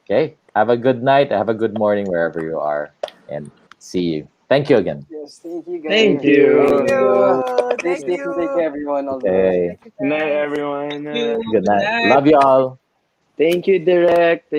[SPEAKER 2] Okay. Have a good night. Have a good morning wherever you are, and see you. Thank you again.
[SPEAKER 6] Yes, thank you
[SPEAKER 9] Thank
[SPEAKER 6] guys.
[SPEAKER 4] Thank
[SPEAKER 6] Thank
[SPEAKER 9] you.
[SPEAKER 6] you.
[SPEAKER 4] you.
[SPEAKER 6] Stay
[SPEAKER 4] Thank
[SPEAKER 6] safe and take
[SPEAKER 4] you.
[SPEAKER 6] care, everyone. All the best.
[SPEAKER 2] Okay.
[SPEAKER 4] Thank you
[SPEAKER 8] Good night,
[SPEAKER 4] guys.
[SPEAKER 8] everyone.
[SPEAKER 3] You,
[SPEAKER 2] Good
[SPEAKER 3] good
[SPEAKER 2] night.
[SPEAKER 3] night.
[SPEAKER 2] Love you all.
[SPEAKER 9] Thank you, Direct.